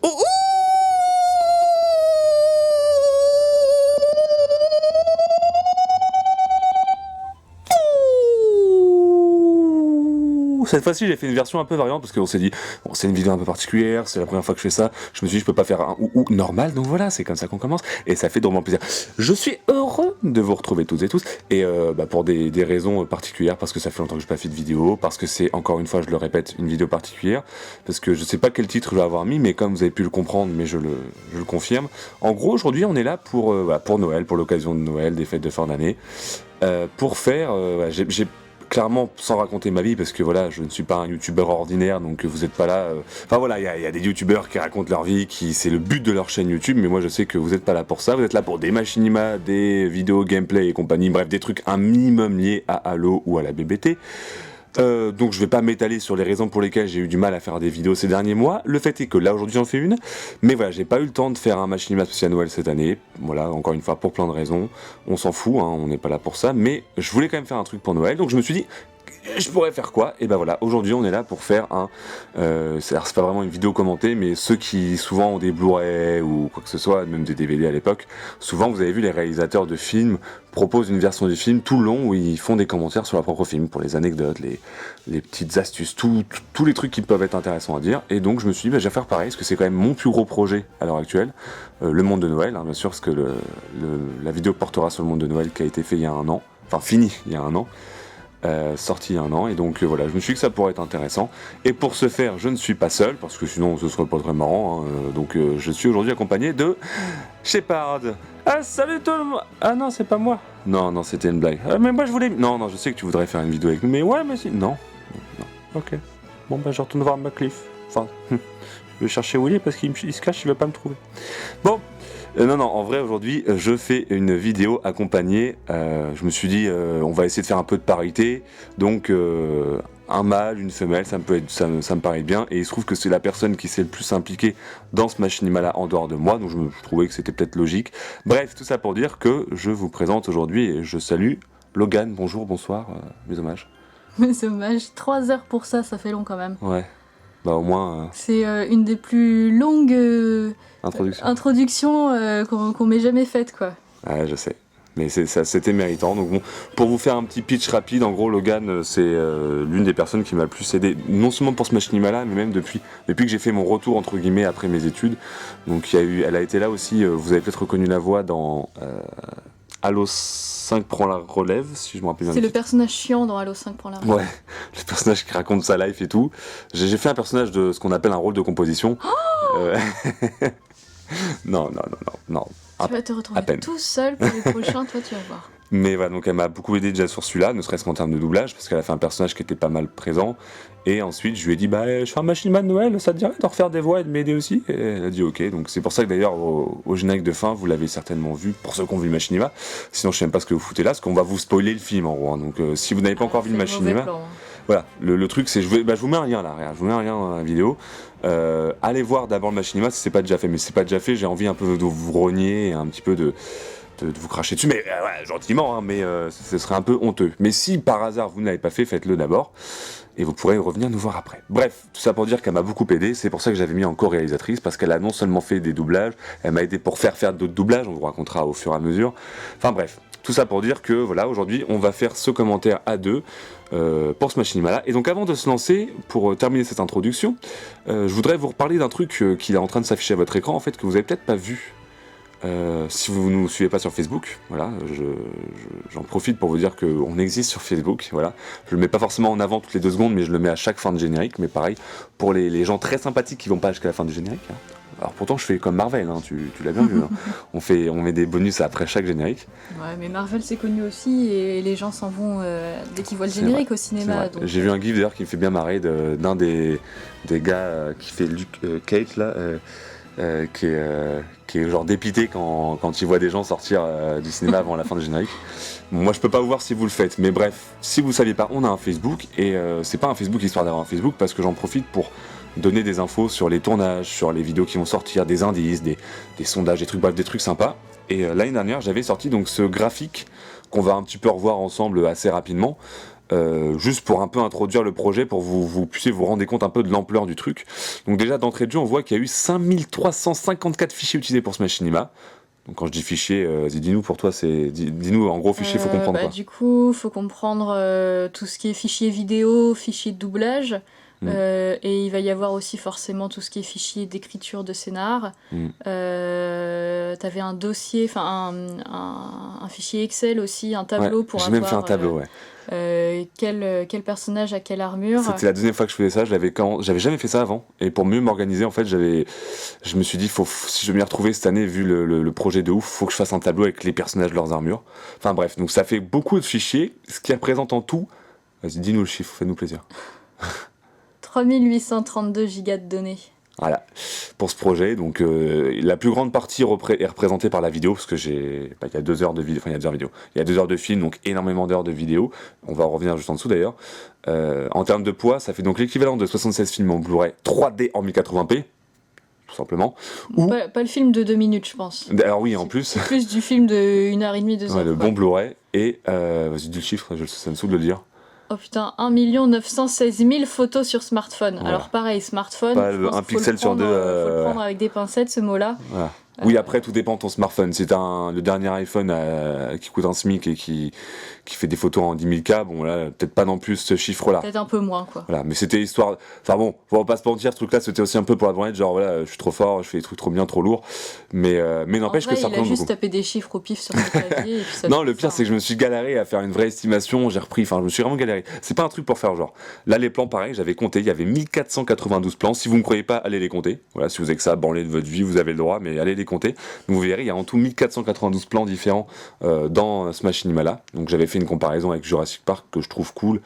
Oh, cette fois-ci, j'ai fait une version un peu variante parce qu'on s'est dit, bon, c'est une vidéo un peu particulière, c'est la première fois que je fais ça. Je me suis dit, je peux pas faire un ou normal, donc voilà, c'est comme ça qu'on commence. Et ça fait drôlement plaisir. Je suis heureux de vous retrouver toutes et tous. Et pour des raisons particulières, parce que ça fait longtemps que je n'ai pas fait de vidéo, parce que c'est, encore une fois, je le répète, une vidéo particulière, parce que je sais pas quel titre je vais avoir mis, mais comme vous avez pu le comprendre, mais je le confirme. En gros, aujourd'hui, on est là pour Noël, pour l'occasion de Noël, des fêtes de fin d'année, pour faire, j'ai clairement, sans raconter ma vie, parce que voilà, je ne suis pas un youtubeur ordinaire, donc vous êtes pas là. Enfin voilà, il y a des youtubeurs qui racontent leur vie, c'est le but de leur chaîne YouTube, mais moi je sais que vous êtes pas là pour ça. Vous êtes là pour des machinima, des vidéos gameplay et compagnie, bref, des trucs un minimum liés à Halo ou à la BBT. Donc je vais pas m'étaler sur les raisons pour lesquelles j'ai eu du mal à faire des vidéos ces derniers mois. Le fait est que là aujourd'hui j'en fais une, mais voilà, j'ai pas eu le temps de faire un machinima spécial Noël cette année. Voilà, encore une fois pour plein de raisons. On s'en fout, hein, on n'est pas là pour ça, mais je voulais quand même faire un truc pour Noël, donc je me suis dit, je pourrais faire quoi? Et ben voilà, aujourd'hui on est là pour faire c'est pas vraiment une vidéo commentée, mais ceux qui souvent ont des Blu-ray ou quoi que ce soit, même des DVD à l'époque, souvent vous avez vu les réalisateurs de films proposent une version du film tout le long où ils font des commentaires sur leur propre film, pour les anecdotes, les petites astuces, tous les trucs qui peuvent être intéressants à dire. Et donc je me suis dit, je vais faire pareil, parce que c'est quand même mon plus gros projet à l'heure actuelle, le monde de Noël, hein, bien sûr, parce que la vidéo portera sur le monde de Noël qui a été fait il y a un an, enfin fini il y a un an. Sorti il y a un an, et donc voilà, je me suis dit que ça pourrait être intéressant. Et pour ce faire, je ne suis pas seul, parce que sinon ce serait pas très marrant, hein. Donc je suis aujourd'hui accompagné de Shepard. Ah, salut tout le monde. Ah non, c'est pas moi. Non, c'était une blague. Mais moi je voulais. Non, je sais que tu voudrais faire une vidéo avec nous, mais ouais, mais si. Non. Ok. Bon, je retourne voir McCliff. Enfin, je vais chercher Willy parce qu'il se cache, il va pas me trouver. Bon. Non, en vrai, aujourd'hui, je fais une vidéo accompagnée. Je me suis dit, on va essayer de faire un peu de parité. Donc, un mâle, une femelle, ça me paraît bien. Et il se trouve que c'est la personne qui s'est le plus impliquée dans ce machinima-là en dehors de moi. Donc, je trouvais que c'était peut-être logique. Bref, tout ça pour dire que je vous présente aujourd'hui et je salue Logan. Bonjour, bonsoir, mes hommages. Mes hommages, 3 heures pour ça fait long quand même. Ouais. Bah au moins. C'est une des plus longues introductions qu'on m'ait jamais faites, quoi. Ouais, je sais. Mais c'était méritant. Donc bon, pour vous faire un petit pitch rapide, en gros, Logan, c'est l'une des personnes qui m'a le plus aidé, non seulement pour ce machinima-là, mais même depuis que j'ai fait mon retour entre guillemets après mes études. Donc elle a été là aussi. Vous avez peut-être reconnu la voix dans Halo 5 prend la relève, si je me rappelle bien. C'est le personnage chiant dans Halo 5 prend la relève. Ouais, le personnage qui raconte sa life et tout. J'ai fait un personnage de ce qu'on appelle un rôle de composition. Non. Tu vas te retrouver tout seul pour les prochains, toi tu vas voir. Mais voilà, donc elle m'a beaucoup aidé déjà sur celui-là, ne serait-ce qu'en termes de doublage, parce qu'elle a fait un personnage qui était pas mal présent. Et ensuite, je lui ai dit, je fais un machinima de Noël, ça te dirait de refaire des voix et de m'aider aussi? Et elle a dit ok, donc c'est pour ça que d'ailleurs, au générique de fin, vous l'avez certainement vu, pour ceux qui ont vu le machinima. Sinon, je sais même pas ce que vous foutez là, parce qu'on va vous spoiler le film en gros. Hein. Donc si vous n'avez pas encore vu le machinima, voilà, le truc c'est, je vous mets un lien là, regarde, je vous mets un lien dans la vidéo. Allez voir d'abord le machinima si c'est pas déjà fait, mais si c'est pas déjà fait, j'ai envie un peu de vous rogner, un petit peu de vous cracher dessus, mais ouais, gentiment, hein, mais ce serait un peu honteux. Mais si par hasard vous ne l'avez pas fait, faites-le d'abord, et vous pourrez revenir nous voir après. Bref, tout ça pour dire qu'elle m'a beaucoup aidé, c'est pour ça que j'avais mis en co-réalisatrice, parce qu'elle a non seulement fait des doublages, elle m'a aidé pour faire d'autres doublages, on vous racontera au fur et à mesure. Enfin bref, tout ça pour dire que voilà, aujourd'hui on va faire ce commentaire à deux pour ce machinima-là. Et donc avant de se lancer, pour terminer cette introduction, je voudrais vous reparler d'un truc qui est en train de s'afficher à votre écran, en fait, que vous avez peut-être pas vu. Si vous ne nous suivez pas sur Facebook, voilà, j'en profite pour vous dire qu'on existe sur Facebook, voilà. Je le mets pas forcément en avant toutes les 2 secondes, mais je le mets à chaque fin de générique, mais pareil, pour les gens très sympathiques qui vont pas jusqu'à la fin du générique. Hein. Alors pourtant je fais comme Marvel, hein, tu l'as bien vu, hein. On met des bonus après chaque générique. Ouais, mais Marvel c'est connu aussi, et les gens s'en vont dès qu'ils voient le générique au cinéma. Donc... J'ai vu un gif d'ailleurs qui me fait bien marrer d'un des gars qui fait Luke Cage là. Qui est genre dépité quand il voit des gens sortir du cinéma avant la fin du générique. Moi je peux pas vous voir si vous le faites, mais bref, si vous saviez pas, on a un Facebook, et c'est pas un Facebook histoire d'avoir un Facebook, parce que j'en profite pour donner des infos sur les tournages, sur les vidéos qui vont sortir, des indices, des sondages, des trucs, bref, des trucs sympas. Et l'année dernière j'avais sorti donc ce graphique qu'on va un petit peu revoir ensemble assez rapidement, juste pour un peu introduire le projet, pour vous puissiez vous rendre compte un peu de l'ampleur du truc. Donc déjà d'entrée de jeu, on voit qu'il y a eu 5354 fichiers utilisés pour Smash Cinema. Donc quand je dis fichier, dis-nous pour toi, dis-nous en gros fichier, faut comprendre quoi. Du coup, faut comprendre tout ce qui est fichier vidéo, fichier de doublage. Et il va y avoir aussi forcément tout ce qui est fichier d'écriture de scénar. T'avais un dossier, enfin un fichier Excel aussi, un tableau pour avoir... J'ai même fait un tableau, quel personnage a quelle armure. C'était la deuxième fois que je faisais ça, j'avais jamais fait ça avant. Et pour mieux m'organiser, en fait, je me suis dit, si je veux m'y retrouver cette année, vu le projet de ouf, faut que je fasse un tableau avec les personnages, leurs armures. Enfin bref, donc ça fait beaucoup de fichiers, ce qui représente en tout... Vas-y, dis-nous le chiffre, fais-nous plaisir. 3832 gigas de données. Voilà, pour ce projet. Donc la plus grande partie est représentée par la vidéo, parce que il y a 2 heures de vidéo, enfin il y a 2 heures de vidéo. Il y a 2 heures de film, donc énormément d'heures de vidéo. On va en revenir juste en dessous d'ailleurs. En termes de poids, ça fait donc l'équivalent de 76 films en Blu-ray 3D en 1080p, tout simplement. Pas le film de 2 minutes, je pense. Alors oui, en plus. C'est plus du film de 1h30, 2 heures. Le bon Blu-ray. Et, vas-y, dis le chiffre, ça me saoule de le dire. Oh putain, 1 916 000 photos sur smartphone. Voilà. Alors pareil, smartphone, pas un pixel sur deux. Faut le prendre avec des pincettes, ce mot-là. Voilà. Oui, après, tout dépend de ton smartphone. Si t'as le dernier iPhone qui coûte un SMIC et qui fait des photos en 10 000K, bon là, peut-être pas non plus ce chiffre-là. Peut-être un peu moins, quoi. Voilà, mais c'était histoire... Enfin bon, faut pas se mentir, ce truc-là, c'était aussi un peu pour la journée, genre voilà, je suis trop fort, je fais des trucs trop bien, trop lourds. Mais n'empêche que ça représente beaucoup. Il a juste tapé des chiffres au pif sur le clavier et puis ça... Non, le pire, c'est que je me suis galéré à faire une vraie estimation, je me suis vraiment galéré. C'est pas un truc pour faire genre... Là, les plans, pareil, j'avais compté, il y avait 1492 plans. Si vous me croyez pas, allez les compter. Voilà, si vous avez que ça à branler de votre vie, vous avez le droit, mais allez les compter. Donc, vous verrez, il y a en tout 1492 plans différents dans Smash Cinema. Donc j'avais fait une comparaison avec Jurassic Park que je trouve cool,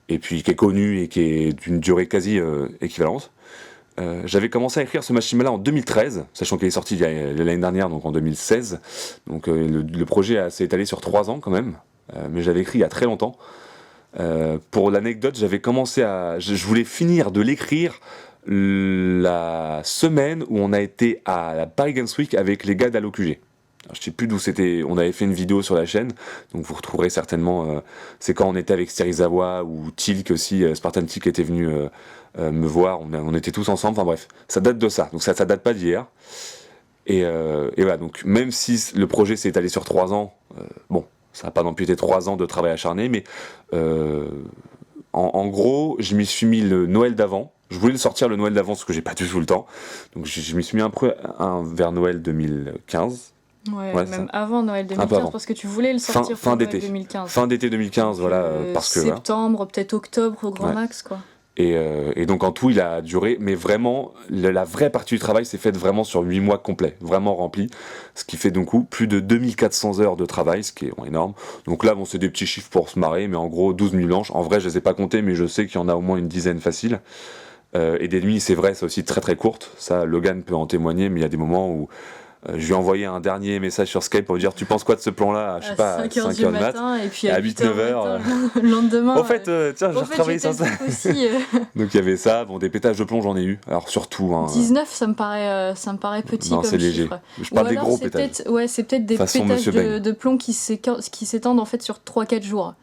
et puis qui est connu et qui est d'une durée quasi équivalente. J'avais commencé à écrire ce Smash Cinema en 2013, sachant qu'il est sorti l'année dernière, donc en 2016. Donc le projet s'est étalé sur 3 ans quand même, mais j'avais écrit il y a très longtemps. Pour l'anecdote, j'avais commencé je voulais finir de l'écrire la semaine où on a été à la Paris Games Week avec les gars d'AlloQG. Je sais plus d'où c'était, on avait fait une vidéo sur la chaîne, donc vous retrouverez certainement, c'est quand on était avec Serizawa ou Tilk aussi, Spartan Tilk était venu me voir, on était tous ensemble, enfin bref, ça date de ça, donc ça date pas d'hier. Et voilà, donc même si le projet s'est étalé sur 3 ans, bon, ça n'a pas non plus été 3 ans de travail acharné, mais en gros, je m'y suis mis le Noël d'avant. Je voulais le sortir le Noël d'avant parce que j'ai pas du tout le temps. Donc je m'y suis mis un peu vers Noël 2015. Ouais, même ça. Avant Noël 2015 parce que tu voulais le sortir fin Noël d'été. 2015. Fin d'été 2015, voilà. Parce que, septembre, peut-être octobre au grand max, quoi. Et donc en tout, il a duré, mais vraiment, la vraie partie du travail s'est faite vraiment sur 8 mois complets, vraiment rempli, ce qui fait donc plus de 2400 heures de travail, ce qui est énorme. Donc là, bon, c'est des petits chiffres pour se marrer, mais en gros, 12 nuits blanches. En vrai, je les ai pas comptés, mais je sais qu'il y en a au moins une dizaine facile. Et des nuits, c'est vrai, c'est aussi très très courtes. Ça, Logan peut en témoigner, mais il y a des moments où je lui ai envoyé un dernier message sur Skype pour lui dire tu penses quoi de ce plan-là, je sais pas, à 5h du matin, et puis à 8-9h. Le lendemain. En fait, tiens, j'ai retravaillé sur ça. Aussi, Donc il y avait ça, bon, des pétages de plomb, j'en ai eu. Alors surtout. 19, ça me paraît petit comme c'est léger. Chiffre. Je parle des gros pétages. C'est peut-être des pétages de plomb qui s'étendent en fait sur 3-4 jours.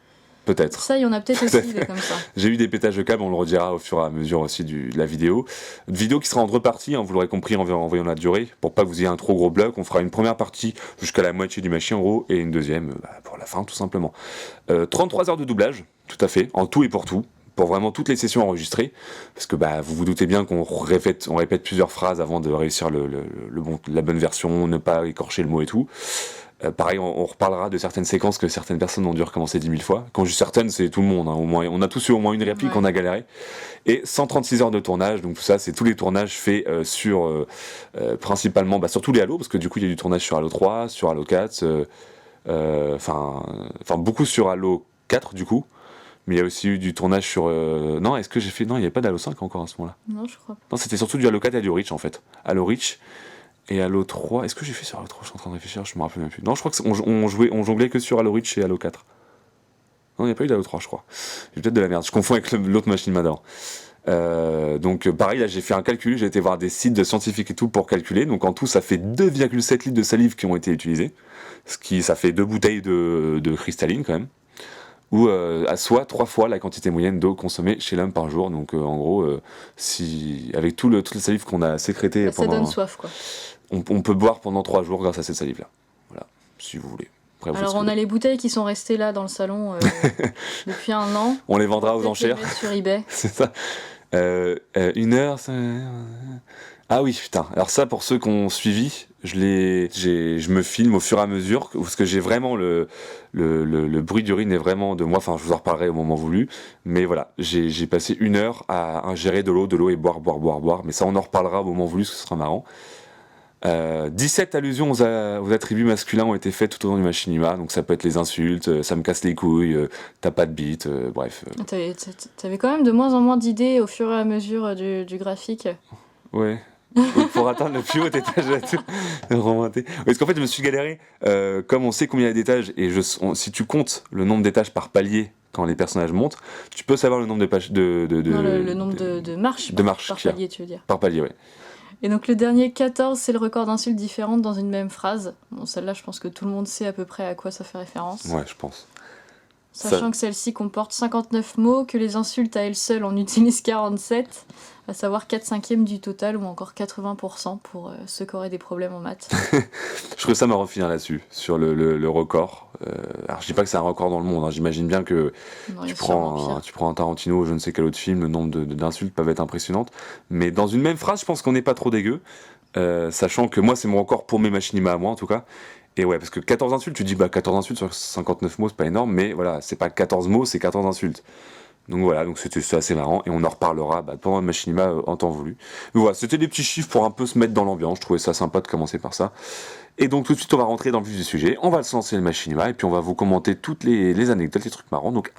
Peut-être. Ça, il y en a peut-être aussi comme ça. J'ai eu des pétages de câbles, on le redira au fur et à mesure aussi de la vidéo. Une vidéo qui sera en 2 parties, vous l'aurez compris en voyant la durée, pour pas que vous ayez un trop gros bloc. On fera une première partie jusqu'à la moitié du machin en gros, et une deuxième pour la fin tout simplement. 33 heures de doublage, tout à fait, en tout et pour tout. Pour vraiment toutes les sessions enregistrées, parce que vous vous doutez bien qu'on répète plusieurs phrases avant de réussir la bonne version, ne pas écorcher le mot et tout. Pareil, on reparlera de certaines séquences que certaines personnes ont dû recommencer 10 000 fois. Quand je dis certaines, c'est tout le monde. Au moins, on a tous eu au moins une réplique, on a galéré. Et 136 heures de tournage, donc tout ça, c'est tous les tournages faits sur principalement, surtout les Halo, parce que du coup, il y a du tournage sur Halo 3, sur Halo 4, beaucoup sur Halo 4 du coup. Mais il y a aussi eu du tournage sur... Non, est-ce que j'ai fait... Non, il n'y avait pas d'Halo 5 encore à ce moment-là. Non, je crois pas. Non, c'était surtout du Halo 4 et Halo Reach en fait. Halo Reach et Halo 3. Est-ce que j'ai fait sur Halo 3 Je suis en train de réfléchir, je me rappelle même plus. Non, je crois qu'on jonglait que sur Halo Reach et Halo 4. Non, il n'y a pas eu d'Halo 3, je crois. J'ai peut-être de la merde. Je confonds avec l'autre machine d'avant. Donc pareil, là j'ai fait un calcul, j'ai été voir des sites de scientifiques et tout pour calculer. Donc en tout, ça fait 2,7 litres de salive qui ont été utilisés. Ça fait 2 bouteilles de cristalline quand même. ou à soit 3 fois la quantité moyenne d'eau consommée chez l'homme par jour. Donc en gros, si avec toute la salive qu'on a sécrétée Ça donne pendant, soif, quoi. on peut boire pendant 3 jours grâce à cette salive-là. Voilà, si vous voulez. Après, vous faites Alors, ce que on vous a les bouteilles qui sont restées là dans le salon depuis 1 an. voulez. On les vendra aux Peut-être les enchères. mettre sur eBay. C'est ça. 1 heure, ça... Ah oui, putain. Alors ça, pour ceux qui ont suivi, je me filme au fur et à mesure, parce que j'ai vraiment le bruit d'urine est vraiment de moi. Enfin, je vous en reparlerai au moment voulu. Mais voilà, j'ai passé 1 heure à ingérer de l'eau et boire. Mais ça, on en reparlera au moment voulu, parce que ce sera marrant. 17 allusions aux attributs masculins ont été faites tout au long du machinima, donc ça peut être les insultes, ça me casse les couilles, t'as pas de bite, bref. T'avais quand même de moins en moins d'idées au fur et à mesure du graphique. Ouais. Pour atteindre le plus haut étage remonter. Parce qu'en fait, je me suis galéré. Comme on sait combien il y a d'étages, et si tu comptes le nombre d'étages par palier quand les personnages montent, tu peux savoir le nombre de pages Non, le nombre de marches. De marches par qu'il y a. palier, tu veux dire. Par palier, ouais. Et donc le dernier 14, c'est le record d'insultes différentes dans une même phrase. Bon, celle-là, je pense que tout le monde sait à peu près à quoi ça fait référence. Ouais, je pense. Sachant que celle-ci comporte 59 mots, que les insultes à elles seules en utilisent 47, à savoir 4/5 du total, ou encore 80% pour ceux qui auraient des problèmes en maths. Je trouve ça marrant de finir là-dessus, sur le record. Alors je dis pas que c'est un record dans le monde, hein. J'imagine bien que Non, tu prends un Tarantino ou je ne sais quel autre film, le nombre d'insultes peuvent être impressionnantes. Mais dans une même phrase, je pense qu'on n'est pas trop dégueu. Sachant que moi, c'est mon record pour mes machinima à moi en tout cas. Et ouais, parce que 14 insultes, tu dis 14 insultes sur 59 mots, c'est pas énorme, mais voilà, c'est pas 14 mots, c'est 14 insultes. Donc voilà, donc c'est assez marrant, et on en reparlera pendant le machinima en temps voulu. Donc voilà, c'était des petits chiffres pour un peu se mettre dans l'ambiance, je trouvais ça sympa de commencer par ça. Et donc tout de suite, on va rentrer dans le vif du sujet, on va se lancer le machinima, et puis on va vous commenter toutes les anecdotes, les trucs marrants. Donc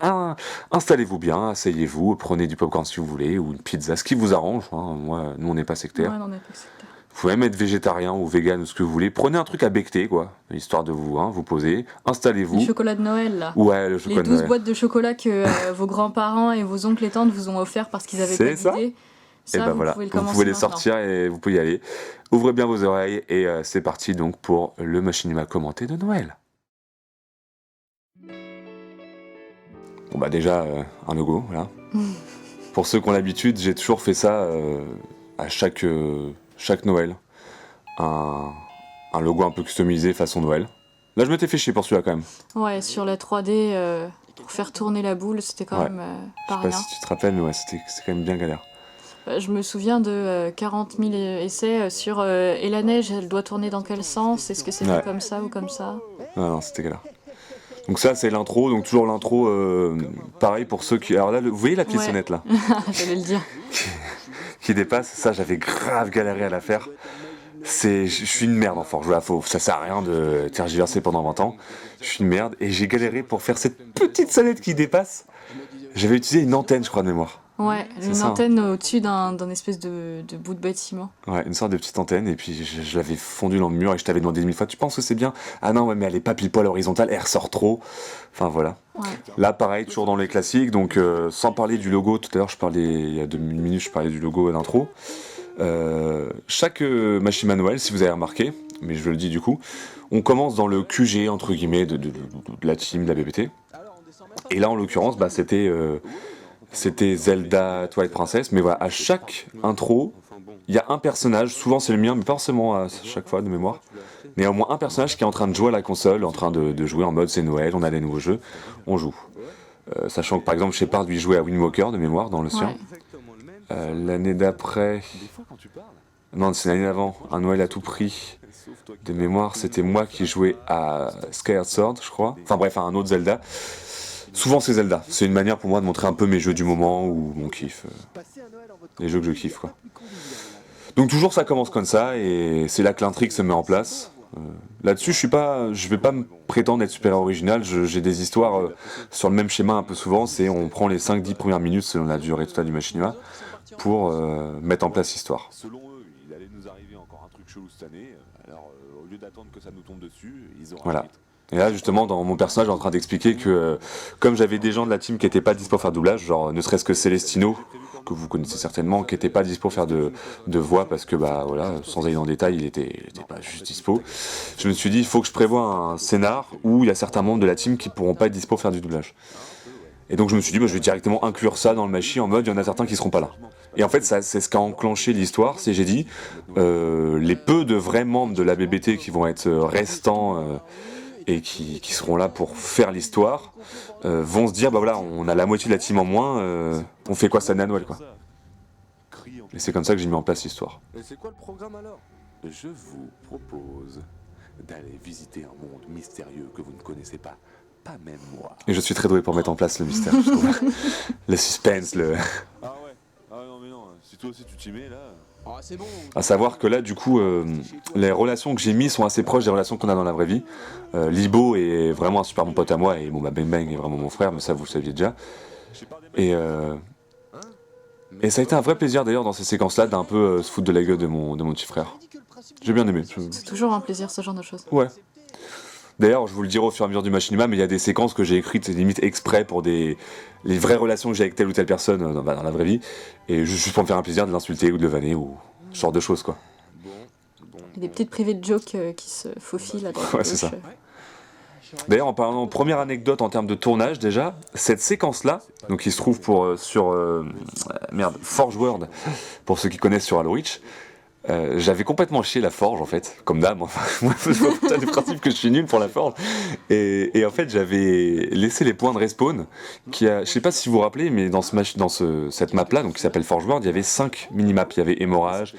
installez-vous bien, asseyez-vous, prenez du popcorn si vous voulez, ou une pizza, ce qui vous arrange. Hein. Nous on n'est pas sectaire. Ouais, non, on n'est pas sectaire. Vous pouvez même être végétarien ou vegan ou ce que vous voulez. Prenez un truc à becqueter, quoi, histoire de vous poser. Installez-vous. Le chocolat de Noël, là. Ouais, le chocolat les 12 boîtes de chocolat que vos grands-parents et vos oncles et tantes vous ont offert parce qu'ils avaient pas d'idée. Ça, et ben voilà, vous pouvez les sortir et vous pouvez y aller. Ouvrez bien vos oreilles et c'est parti donc pour le machinima commenté de Noël. Bon bah déjà, un logo, voilà. Pour ceux qui ont l'habitude, j'ai toujours fait ça à chaque Noël. Un logo un peu customisé façon Noël. Là, je m'étais fait chier pour celui-là quand même. Ouais, sur la 3D, pour faire tourner la boule, c'était quand même pas rien. Je sais pas si tu te rappelles, mais ouais, c'est quand même bien galère. Je me souviens de 40 000 essais sur et la neige, elle doit tourner dans quel sens? Est-ce que c'est fait comme ça ou comme ça? Non, c'était galère. Donc ça, c'est l'intro. Donc toujours l'intro, pareil pour ceux qui... Alors là, vous voyez la petite sonnette là J'allais le dire. qui dépasse. Ça, j'avais grave galéré à la faire. Je suis une merde en forge. Voilà, ça sert à rien de tergiverser pendant 20 ans. Je suis une merde. Et j'ai galéré pour faire cette petite sonnette qui dépasse. J'avais utilisé une antenne, je crois, de mémoire. Ouais, une antenne au-dessus d'un espèce de bout de bâtiment. Ouais, une sorte de petite antenne, et puis je l'avais fondue dans le mur, et je t'avais demandé 1000 fois, tu penses que c'est bien? Ah non, ouais, mais elle est pas pile poil horizontale, elle ressort trop. Enfin voilà. Ouais. Là, pareil, toujours dans les classiques, donc sans parler du logo, tout à l'heure, il y a 2 minutes, je parlais du logo d'intro. Chaque machinima Noël, si vous avez remarqué, mais je le dis du coup, on commence dans le QG, entre guillemets, de la team, de la BBT. Et là, en l'occurrence, c'était Zelda Twilight Princess, mais voilà, à chaque intro, il y a un personnage, souvent c'est le mien, mais pas forcément à chaque fois de mémoire, mais au moins un personnage qui est en train de jouer à la console, en train de jouer en mode c'est Noël, on a des nouveaux jeux, on joue. Sachant que par exemple Shepard lui jouait à Wind Walker de mémoire dans le sien. L'année d'après, non c'est l'année d'avant, un Noël à tout prix de mémoire, c'était moi qui jouais à Skyward Sword, je crois. Enfin bref, à un autre Zelda. Souvent c'est Zelda, c'est une manière pour moi de montrer un peu mes jeux du moment ou mon kiff, les jeux que je kiffe quoi. Donc toujours ça commence comme ça et c'est là que l'intrigue se met en place. Là-dessus je vais pas me prétendre être super original, j'ai des histoires sur le même schéma un peu souvent, c'est on prend les 5-10 premières minutes selon la durée totale du machinima pour mettre en place l'histoire. Selon eux, il allait nous arriver encore un truc chelou cette année, alors au lieu d'attendre que ça nous tombe dessus, ils ont voilà. Et là, justement, dans mon personnage, je suis en train d'expliquer que, comme j'avais des gens de la team qui n'étaient pas dispo pour faire doublage, genre ne serait-ce que Celestino, que vous connaissez certainement, qui n'était pas dispo pour faire de voix parce que, voilà, sans aller dans le détail, il était pas juste dispo. Je me suis dit, il faut que je prévoie un scénar où il y a certains membres de la team qui pourront pas être dispo pour faire du doublage. Et donc je me suis dit, bah, je vais directement inclure ça dans le Machi en mode, il y en a certains qui seront pas là. Et en fait, ça, c'est ce qui a enclenché l'histoire, c'est j'ai dit, les peu de vrais membres de la BBT qui vont être restants et qui seront là pour faire l'histoire, vont se dire, bah voilà, on a la moitié de la team en moins, on fait quoi cette année à Noël, quoi. Et c'est comme ça que j'ai mis en place l'histoire. Et c'est quoi le programme alors? Je vous propose d'aller visiter un monde mystérieux que vous ne connaissez pas. Pas même moi. Et je suis très doué pour mettre en place le mystère, je trouve. Le suspense, le... Ah ouais. Ah non mais non, si toi aussi tu t'y mets là. Ah, c'est bon. À savoir que là, du coup, les relations que j'ai mis sont assez proches des relations qu'on a dans la vraie vie. Libo est vraiment un super bon pote à moi, et bon, bah, Bang Bang est vraiment mon frère, mais ça, vous le saviez déjà. Et ça a été un vrai plaisir, d'ailleurs, dans ces séquences-là, d'un peu se foutre de la gueule de mon petit frère. J'ai bien aimé. C'est toujours un plaisir, ce genre de choses. Ouais. D'ailleurs, je vous le dirai au fur et à mesure du machinima, mais il y a des séquences que j'ai écrites limite exprès pour les vraies relations que j'ai avec telle ou telle personne dans la vraie vie, et juste pour me faire un plaisir de l'insulter ou de le vanner ou ce genre de choses, quoi. Il y a des petites privées de jokes qui se faufilent à droite à Ouais, c'est gauche. ça. D'ailleurs, en parlant première anecdote en termes de tournage, déjà, cette séquence-là, donc qui se trouve sur Forge World, pour ceux qui connaissent sur Halo Reach, j'avais complètement chié la forge en fait, comme d'hab. Enfin, moi, je vois du principe que je suis nul pour la forge. Et en fait, j'avais laissé les points de respawn. Je sais pas si vous vous rappelez, mais dans cette map là, donc qui s'appelle Forge World, il y avait 5 mini-maps. Il y avait Hémorrage,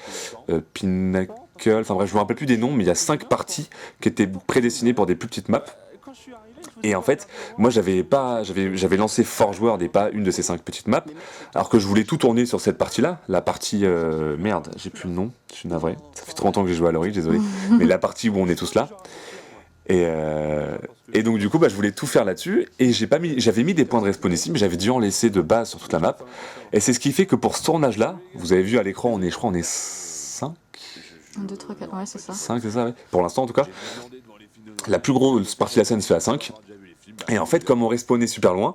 Pinnacle, enfin bref, je me rappelle plus des noms, mais il y a 5 parties qui étaient prédestinées pour des plus petites maps. Et en fait, moi j'avais lancé Forge World et pas une de ces 5 petites maps, alors que je voulais tout tourner sur cette partie-là, la partie merde, j'ai plus le nom, je suis navré, ça fait trop longtemps que j'ai joué à Lori, désolé, mais la partie où on est tous là. Et donc du coup, bah, je voulais tout faire là-dessus, et j'avais mis des points de respawn ici, mais j'avais dû en laisser de base sur toute la map. Et c'est ce qui fait que pour ce tournage-là, vous avez vu à l'écran, je crois on est 5. 1, 2, 3, 4, ouais, c'est ça. 5, c'est ça, ouais. Pour l'instant en tout cas. La plus grosse partie de la scène se fait à 5. Et en fait, comme on respawnait super loin,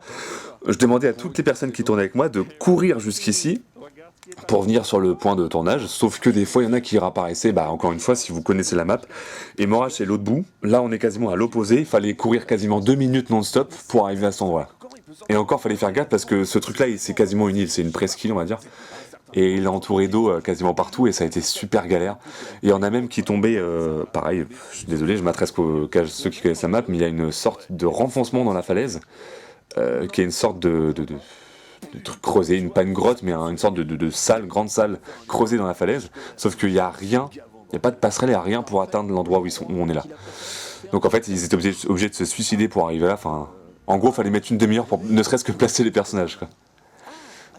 je demandais à toutes les personnes qui tournaient avec moi de courir jusqu'ici pour venir sur le point de tournage. Sauf que des fois, il y en a qui réapparaissaient. Bah, encore une fois, si vous connaissez la map. Et Morage, c'est l'autre bout. Là, on est quasiment à l'opposé. Il fallait courir quasiment 2 minutes non-stop pour arriver à cet endroit-là. Et encore, fallait faire gaffe parce que ce truc-là, c'est quasiment une île. C'est une presqu'île, on va dire. Et il est entouré d'eau quasiment partout et ça a été super galère. Et il y en a même qui tombaient, pareil, je suis désolé, je m'adresse qu'à ceux qui connaissent la map, mais il y a une sorte de renfoncement dans la falaise, qui est une sorte de truc creusé, pas une grotte, mais une sorte de salle, grande salle creusée dans la falaise, sauf qu'il n'y a rien, il n'y a pas de passerelle, il n'y a rien pour atteindre l'endroit où on est là. Donc en fait, ils étaient obligés de se suicider pour arriver là, enfin, en gros, il fallait mettre une demi-heure pour ne serait-ce que placer les personnages, quoi.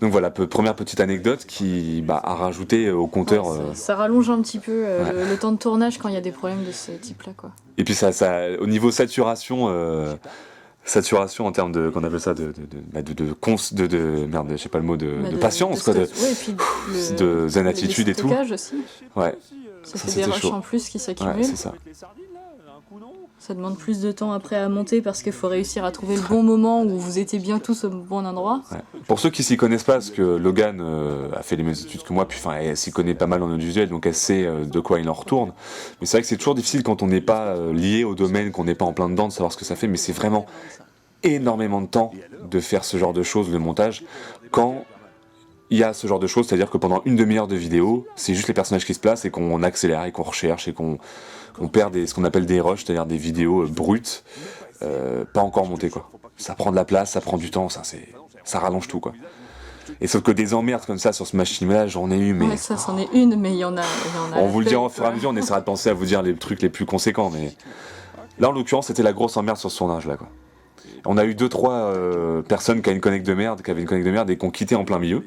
Donc voilà, première petite anecdote qui a rajouté au compteur. Ouais, ça rallonge un petit peu le temps de tournage quand il y a des problèmes de ce type-là, quoi. Et puis ça au niveau saturation en termes de, qu'on appelle ça, merde, je sais pas le mot, de patience, quoi, ouais, et puis de zen attitude et tout. Aussi. Ouais. Ça fait des rushs en plus qui s'accumulent. Ouais, c'est ça. Ça demande plus de temps après à monter parce qu'il faut réussir à trouver le bon moment où vous étiez bien tous au bon endroit. Ouais. Pour ceux qui s'y connaissent pas, parce que Logan a fait les mêmes études que moi, puis elle s'y connaît pas mal en audiovisuel, donc elle sait de quoi il en retourne. Mais c'est vrai que c'est toujours difficile quand on n'est pas lié au domaine, qu'on n'est pas en plein dedans, de savoir ce que ça fait, mais c'est vraiment énormément de temps de faire ce genre de choses, le montage, quand il y a ce genre de choses, c'est-à-dire que pendant une demi-heure de vidéo, c'est juste les personnages qui se placent et qu'on accélère et qu'on recherche et qu'on perd ce qu'on appelle des rushs, c'est-à-dire des vidéos brutes, pas encore montées, quoi. Ça prend de la place, ça prend du temps, ça rallonge tout, quoi. Et sauf que des emmerdes comme ça sur ce machine-là, j'en ai eu, mais... Ouais, ça c'en est une, mais il y en a on vous le dira au fur et à mesure, on essaiera de penser à vous dire les trucs les plus conséquents, mais... Là, en l'occurrence, c'était la grosse emmerde sur ce tournage-là, quoi. On a eu 2-3 personnes qui avaient une connect de merde et qui ont quitté en plein milieu.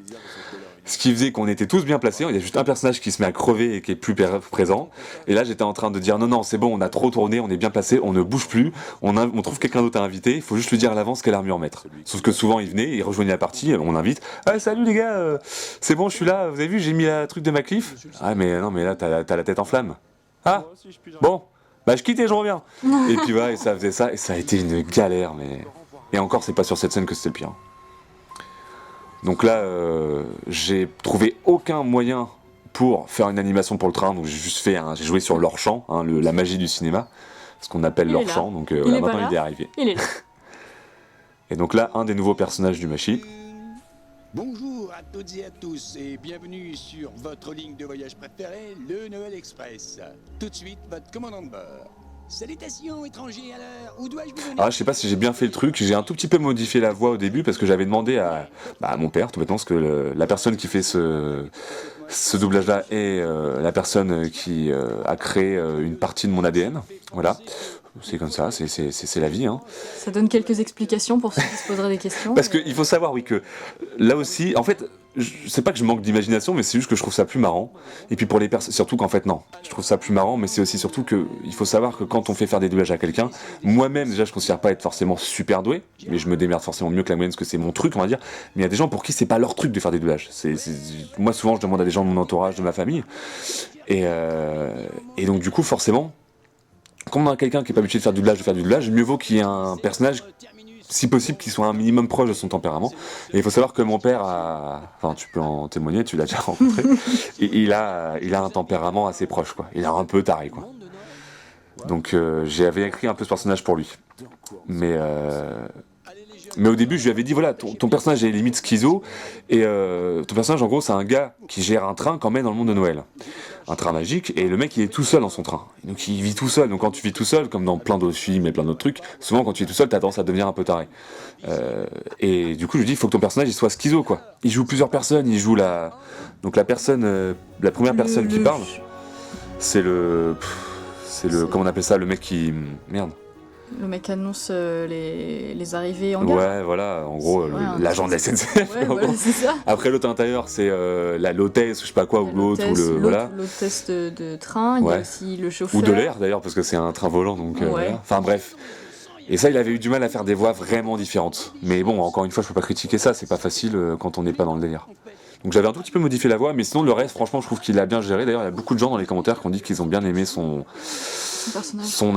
Ce qui faisait qu'on était tous bien placés, il y a juste un personnage qui se met à crever et qui est plus présent. Et là j'étais en train de dire non c'est bon, on a trop tourné, on est bien placé, on ne bouge plus, on trouve quelqu'un d'autre à inviter, il faut juste lui dire à l'avance quelle armure mettre. Sauf que souvent il venait, il rejoignait la partie, on invite, ah salut les gars, c'est bon je suis là, vous avez vu j'ai mis la truc de ma cliff. Ah mais non mais là t'as la tête en flamme. Ah bon, bah je quitte et je reviens. Et puis voilà, et ça faisait ça, et ça a été une galère, mais... Et encore c'est pas sur cette scène que c'était le pire. Donc là, j'ai trouvé aucun moyen pour faire une animation pour le train, donc j'ai joué sur leur champ, la magie du cinéma, ce qu'on appelle leur champ, donc voilà, maintenant il est arrivé. Il est là. Et donc là, un des nouveaux personnages du Machi. Bonjour à toutes et à tous et bienvenue sur votre ligne de voyage préférée, le Noël Express. Tout de suite, votre commandant de bord. Salutations étrangers à l'heure, où dois-je vous donner... Alors je sais pas si j'ai bien fait le truc, j'ai un tout petit peu modifié la voix au début parce que j'avais demandé à mon père, tout bêtement, parce que la personne qui fait ce doublage-là est la personne qui a créé une partie de mon ADN, voilà. C'est comme ça, c'est la vie, hein. Ça donne quelques explications pour ceux qui se poseraient des questions. Parce qu'il faut savoir, oui, que là aussi, en fait, c'est pas que je manque d'imagination, mais c'est juste que je trouve ça plus marrant. Et puis pour les personnes, surtout qu'en fait, non, je trouve ça plus marrant, mais c'est aussi surtout que il faut savoir que quand on fait faire des doublages à quelqu'un, moi-même, déjà, je considère pas être forcément super doué, mais je me démerde forcément mieux que la moyenne, parce que c'est mon truc, on va dire. Mais il y a des gens pour qui c'est pas leur truc de faire des doublages. Moi, souvent, je demande à des gens de mon entourage, de ma famille. Et donc, du coup, forcément, quand on a quelqu'un qui est pas habitué de faire du doublage, mieux vaut qu'il y ait un personnage, si possible, qui soit un minimum proche de son tempérament. Et il faut savoir que mon père enfin, tu peux en témoigner, tu l'as déjà rencontré, et il a un tempérament assez proche, quoi. Il est un peu taré, quoi. Donc j'avais écrit un peu ce personnage pour lui. Mais au début, je lui avais dit, voilà, ton personnage est limite schizo, et ton personnage, en gros, c'est un gars qui gère un train quand même dans le monde de Noël. Un train magique, et le mec, il est tout seul dans son train. Donc il vit tout seul, donc quand tu vis tout seul, comme dans plein d'autres films et plein d'autres trucs, souvent quand tu es tout seul, t'as tendance à devenir un peu taré. Et du coup, je lui dis, il faut que ton personnage, il soit schizo, quoi. Il joue plusieurs personnes, il joue donc la personne, la première personne qui parle, c'est comment on appelle ça, le mec qui... Merde. Le mec annonce les arrivées en gare. Ouais, voilà, en gros, l'agent de la SNCF. Ouais, voilà, c'est ça. Après, l'autre intérieur, c'est l'hôtesse, ou je sais pas quoi, ou l'autre, ou le. Voilà. L'hôtesse de train, il y a aussi le chauffeur. Ou de l'air, d'ailleurs, parce que c'est un train volant, donc. Voilà. Enfin, bref. Et ça, il avait eu du mal à faire des voix vraiment différentes. Mais bon, encore une fois, je peux pas critiquer ça, c'est pas facile quand on n'est pas dans le délire. Donc j'avais un tout petit peu modifié la voix, mais sinon le reste, franchement, je trouve qu'il a bien géré. D'ailleurs, il y a beaucoup de gens dans les commentaires qui ont dit qu'ils ont bien aimé son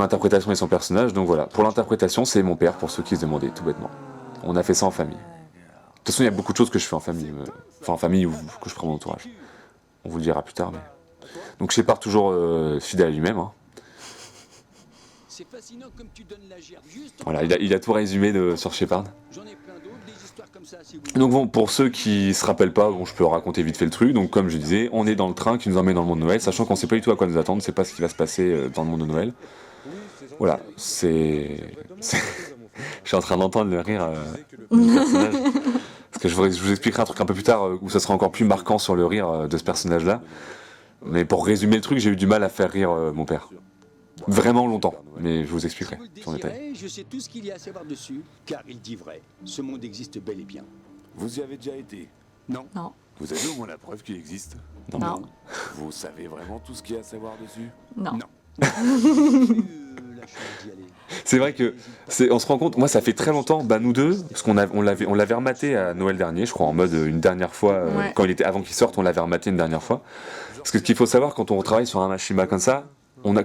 interprétation et son personnage. Donc voilà, pour l'interprétation, c'est mon père, pour ceux qui se demandaient, tout bêtement. On a fait ça en famille. De toute façon, il y a beaucoup de choses que je fais en famille, enfin en famille ou que je prends mon entourage. On vous le dira plus tard, mais... Donc Shepard toujours fidèle à lui-même, hein. C'est fascinant comme tu donnes la gerbe juste... Voilà, il a tout résumé sur Shepard. J'en ai plein d'autres, des histoires comme ça, si vous... Donc bon, pour ceux qui se rappellent pas, bon, je peux raconter vite fait le truc. Donc comme je disais, on est dans le train qui nous emmène dans le monde de Noël, sachant qu'on sait pas du tout à quoi nous attendre, on sait pas ce qui va se passer dans le monde de Noël. Voilà, je suis en train d'entendre le rire du personnage. Parce que je vous expliquerai un truc un peu plus tard où ça sera encore plus marquant sur le rire de ce personnage-là. Mais pour résumer le truc, j'ai eu du mal à faire rire mon père. Vraiment longtemps, mais je vous expliquerai en détail. Je sais tout ce qu'il y a à savoir dessus, car il dit vrai. Ce monde existe bel et bien. Vous y avez déjà été? Non. Non. Vous avez au moins la preuve qu'il existe? Non. Vous savez vraiment tout ce qu'il y a à savoir dessus? Non. C'est vrai que on se rend compte, moi ça fait très longtemps, nous deux, parce qu'on l'avait rematé à Noël dernier, je crois, en mode une dernière fois, quand il était avant qu'il sorte, on l'avait rematé une dernière fois. Parce que ce qu'il faut savoir quand on travaille sur un Mashima comme ça,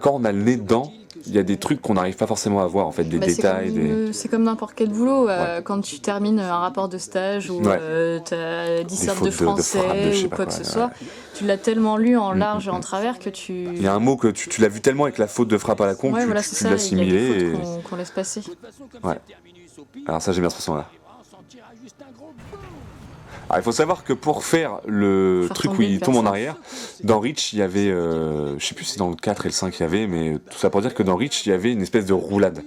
quand on a le nez dedans, il y a des trucs qu'on n'arrive pas forcément à voir, en fait, des détails. C'est comme n'importe quel boulot. Quand tu termines un rapport de stage ou t'as 10 fautes de français ou quoi que ce soit, tu l'as tellement lu en large et en travers que tu... Il y a un mot que tu l'as vu tellement avec la faute de frappe à la con, tu l'as assimilé. Il y a des fautes qu'on laisse passer. Ouais. Alors ça, j'ai bien ce façon-là. Alors, il faut savoir que pour faire le truc où il tombe en arrière, dans Reach, il y avait, je sais plus si dans le 4 et le 5 il y avait, mais tout ça pour dire que dans Reach, il y avait une espèce de roulade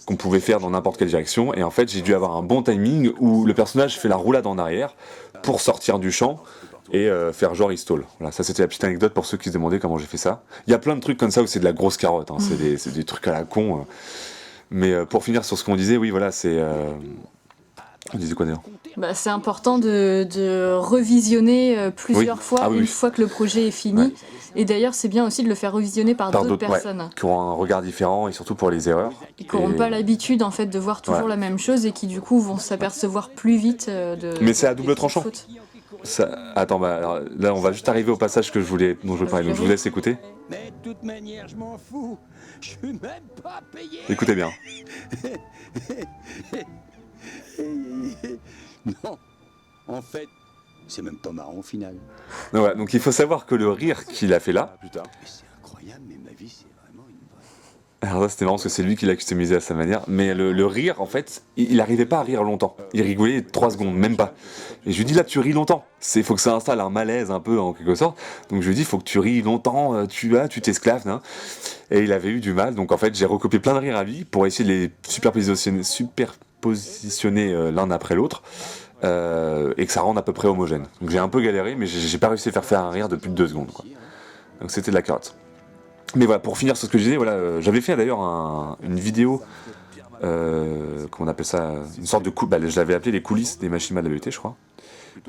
qu'on pouvait faire dans n'importe quelle direction, et en fait, j'ai dû avoir un bon timing où le personnage fait la roulade en arrière pour sortir du champ et faire genre il stall. Voilà, ça c'était la petite anecdote pour ceux qui se demandaient comment j'ai fait ça. Il y a plein de trucs comme ça où c'est de la grosse carotte, hein, c'est des trucs à la con. Mais pour finir sur ce qu'on disait, oui, voilà, c'est... On disait quoi d'ailleurs ? C'est important de revisionner plusieurs fois une fois que le projet est fini. Ouais. Et d'ailleurs, c'est bien aussi de le faire revisionner par d'autres personnes. Qui auront un regard différent et surtout pour les erreurs. Et qui n'auront pas l'habitude en fait de voir toujours la même chose et qui du coup vont s'apercevoir plus vite de... Mais c'est à double tranchant. Attends, là on va juste arriver au passage dont je voulais parler, donc je vous laisse écouter. Mais de toute manière, je m'en fous. Je suis même pas payé. Écoutez bien. Non, en fait, c'est même pas marrant au final. Donc il faut savoir que le rire qu'il a fait là, C'est incroyable, mais ma vie, c'est vraiment une vraie... Alors ça c'était marrant parce que c'est lui qui l'a customisé à sa manière, mais le rire en fait, il arrivait pas à rire longtemps. Il rigolait 3 secondes, même pas. Et je lui dis là tu ris longtemps, faut que ça installe un malaise un peu en quelque sorte. Donc je lui dis faut que tu ris longtemps, tu t'esclaves. Hein. Et il avait eu du mal, donc en fait j'ai recopié plein de rires à lui pour essayer de les superpositionner l'un après l'autre. Et que ça rende à peu près homogène. Donc j'ai un peu galéré, mais j'ai pas réussi à faire un rire de plus de 2 secondes. Quoi. Donc c'était de la carotte. Mais voilà, pour finir sur ce que je disais, voilà, j'avais fait d'ailleurs une vidéo, comment on appelle ça, une sorte de je l'avais appelé les coulisses des Machinima de la BUT, je crois.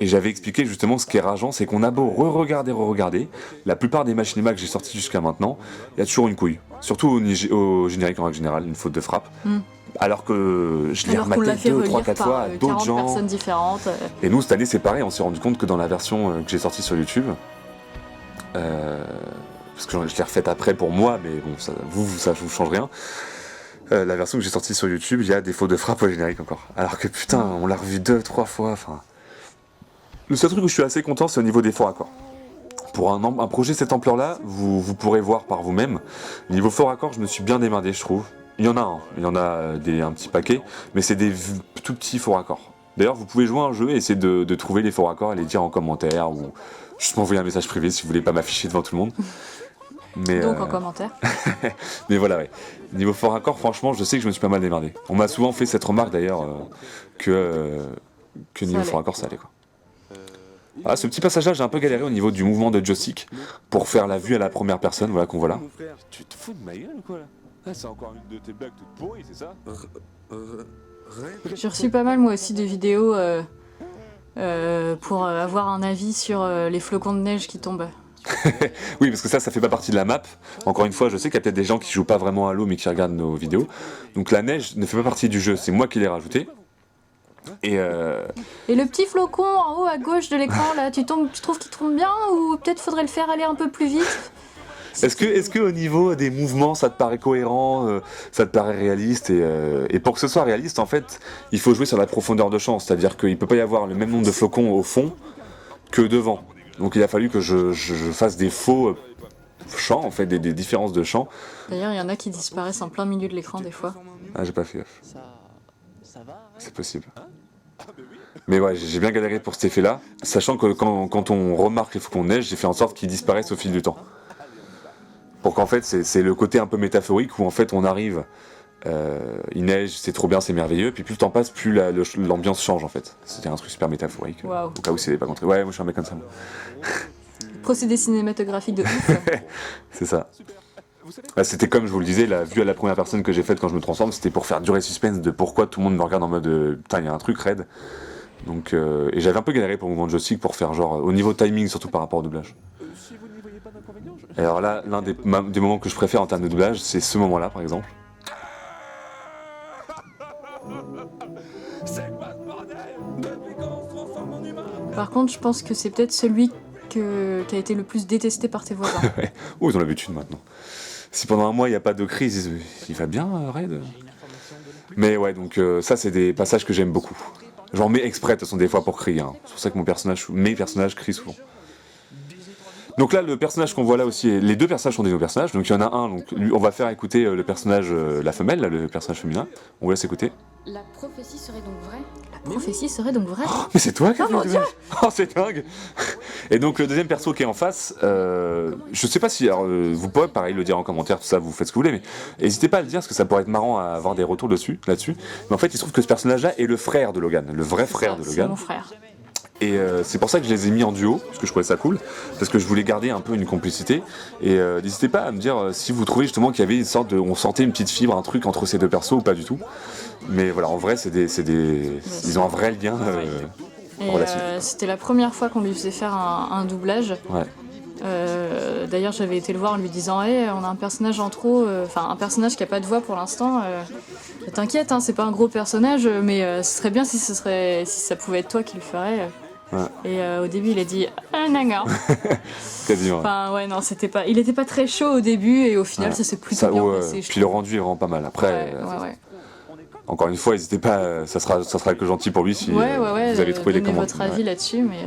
Et j'avais expliqué justement ce qui est rageant, c'est qu'on a beau re-regarder, la plupart des Machinima que j'ai sortis jusqu'à maintenant, il y a toujours une couille. Surtout au générique en règle générale, une faute de frappe. Alors que je l'ai rematé 2, 3, 4 fois à d'autres gens. Personnes différentes. Et nous, cette année, c'est pareil, on s'est rendu compte que dans la version que j'ai sortie sur YouTube, parce que je l'ai refaite après pour moi, mais bon, ça vous change rien. La version que j'ai sortie sur YouTube, il y a des fautes de frappe au générique encore. Alors que putain, on l'a revu 2, 3 fois, enfin... Le seul truc où je suis assez content, c'est au niveau des faux raccords. Pour un projet de cette ampleur-là, vous pourrez voir par vous-même. Niveau faux raccords, je me suis bien démerdé, je trouve. Il y en a un petit paquet, mais c'est des tout petits faux raccords. D'ailleurs, vous pouvez jouer à un jeu et essayer de trouver les faux raccords et les dire en commentaire, ou juste m'envoyer un message privé si vous voulez pas m'afficher devant tout le monde. Mais, donc en commentaire. Mais voilà, ouais. Niveau faux raccords, franchement, je sais que je me suis pas mal démerdé. On m'a souvent fait cette remarque d'ailleurs, que niveau faux raccords, ça allait quoi. Ah, ce petit passage-là, j'ai un peu galéré au niveau du mouvement de joystick pour faire la vue à la première personne, voilà qu'on voit là. Tu te fous de ma gueule ou quoi là? Ah, c'est encore une de tes blagues toutes pourries, c'est ça? J'ai reçu pas mal moi aussi de vidéos pour avoir un avis sur les flocons de neige qui tombent. Oui, parce que ça fait pas partie de la map. Encore une fois, je sais qu'il y a peut-être des gens qui jouent pas vraiment à l'eau mais qui regardent nos vidéos. Donc la neige ne fait pas partie du jeu, c'est moi qui l'ai rajouté. Et le petit flocon en haut à gauche de l'écran là, tu trouves qu'il tombe bien ou peut-être faudrait le faire aller un peu plus vite? Est-ce que au niveau des mouvements, ça te paraît cohérent, ça te paraît réaliste et pour que ce soit réaliste, en fait, il faut jouer sur la profondeur de champ, c'est-à-dire qu'il peut pas y avoir le même nombre de flocons au fond que devant. Donc il a fallu que je fasse des faux champs, en fait, des différences de champ. D'ailleurs, il y en a qui disparaissent en plein milieu de l'écran des fois. Ah, j'ai pas fait gaffe. C'est possible. Mais ouais, j'ai bien galéré pour cet effet-là, sachant que quand on remarque les flocons de neige, j'ai fait en sorte qu'ils disparaissent au fil du temps. Pour qu'en fait, c'est le côté un peu métaphorique où en fait on arrive, il neige, c'est trop bien, c'est merveilleux, puis plus le temps passe, plus l'ambiance change en fait. C'était un truc super métaphorique, Wow. Au cas où c'est pas compris. Ouais, moi je suis un mec comme ça. Procédé cinématographique de ouf. C'est ça. Bah, c'était comme je vous le disais, la vue à la première personne que j'ai faite quand je me transforme, c'était pour faire durer le suspense de pourquoi tout le monde me regarde en mode putain, il y a un truc raide. Donc, et j'avais un peu galéré pour le mouvement de joystick pour faire genre au niveau timing, surtout par rapport au doublage. Et alors là, l'un des moments que je préfère en termes de doublage, c'est ce moment-là par exemple. Par contre, je pense que c'est peut-être celui qui a été le plus détesté par tes voisins. Ouais. Oh, ils ont l'habitude maintenant. Si pendant un mois il n'y a pas de crise, il va bien, Raid. Mais ouais, donc ça c'est des passages que j'aime beaucoup. J'en mets exprès de toute façon des fois pour crier. Hein. C'est pour ça que mes personnages crient souvent. Donc là, le personnage qu'on voit là aussi, les deux personnages sont des nouveaux personnages. Donc il y en a un, donc lui, on va faire écouter le personnage, la femelle, là, le personnage féminin. On vous laisse écouter. La prophétie serait donc vraie? La prophétie serait donc vraie. Oh, mais c'est toi qui as fait mon le doublage. Oh, c'est dingue. Et donc le deuxième perso qui est en face, je sais pas si, alors vous pouvez pareil le dire en commentaire, tout ça, vous faites ce que vous voulez, mais n'hésitez pas à le dire parce que ça pourrait être marrant à avoir des retours là-dessus. Mais en fait, il se trouve que ce personnage-là est le frère de Logan, le vrai frère de C'est Logan. mon frère. Et c'est pour ça que je les ai mis en duo, parce que je trouvais ça cool, parce que je voulais garder un peu une complicité. Et n'hésitez pas à me dire si vous trouvez justement qu'il y avait une sorte de, on sentait une petite fibre, un truc entre ces deux persos ou pas du tout. Mais voilà, en vrai, ils ont un vrai lien. C'était la première fois qu'on lui faisait faire un doublage. Ouais. D'ailleurs, j'avais été le voir en lui disant hey, on a un personnage en trop, enfin un personnage qui a pas de voix pour l'instant. T'inquiète, hein, c'est pas un gros personnage, mais ce serait bien si ça pouvait être toi qui le ferais. Ouais. Et au début, il a dit d'accord. Quasiment. Enfin, ouais, non, il était pas très chaud au début, et au final, ça s'est plutôt bien passé. Puis le rendu est vraiment pas mal. Après, ouais. Encore une fois, n'hésitez pas, ça sera que gentil pour lui si vous avez trouvé les commentaires. Votre avis là-dessus, mais.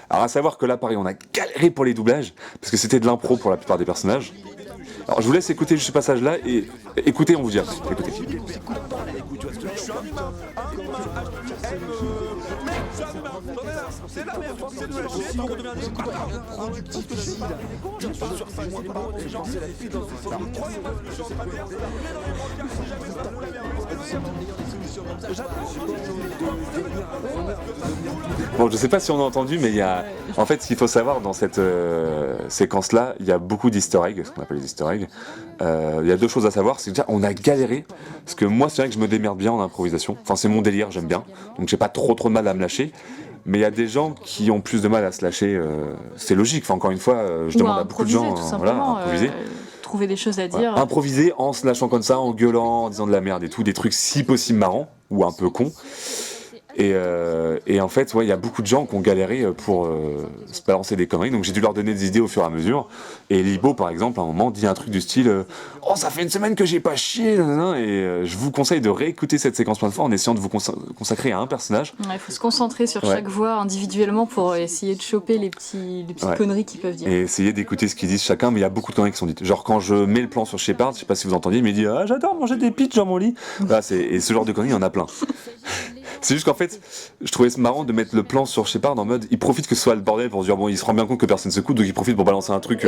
Alors à savoir que là, pareil, on a galéré pour les doublages, parce que c'était de l'impro pour la plupart des personnages. Alors je vous laisse écouter juste ce passage-là et écoutez, on vous dit après. Écoutez. Bon, je sais pas si on a entendu, mais il y a... En fait, ce qu'il faut savoir dans cette séquence-là, il y a beaucoup d'easter eggs, ce qu'on appelle les easter eggs. Il y a deux choses à savoir, c'est que déjà, on a galéré, parce que moi, c'est vrai que je me démerde bien en improvisation. Enfin, c'est mon délire, j'aime bien. Donc, j'ai pas trop de mal à me lâcher. Mais il y a des gens qui ont plus de mal à se lâcher. C'est logique. Enfin, encore une fois, je demande à beaucoup de gens, tout simplement, improviser. Trouver des choses à dire. Voilà. Improviser en se lâchant comme ça, en gueulant, en disant de la merde et tout, des trucs si possible marrants ou un peu cons. Et en fait, ouais, il y a beaucoup de gens qui ont galéré pour se balancer des conneries, donc j'ai dû leur donner des idées au fur et à mesure. Et Libo, par exemple, à un moment, dit un truc du style oh, ça fait une semaine que j'ai pas chié, nanana, et je vous conseille de réécouter cette séquence plein de fois en essayant de vous consacrer à un personnage. Il faut se concentrer sur chaque voix individuellement pour essayer de choper les petites conneries qu'ils peuvent dire. Et essayer d'écouter ce qu'ils disent chacun, mais il y a beaucoup de conneries qui sont dites. Genre quand je mets le plan sur Shepard, je sais pas si vous entendiez, mais il dit ah, j'adore manger des pitchs dans mon lit. Voilà, et ce genre de conneries, il y en a plein. C'est juste qu'en fait, je trouvais marrant de mettre le plan sur Shepard en mode il profite que ce soit le bordel pour se dire bon, il se rend bien compte que personne se coûte, donc il profite pour balancer un truc.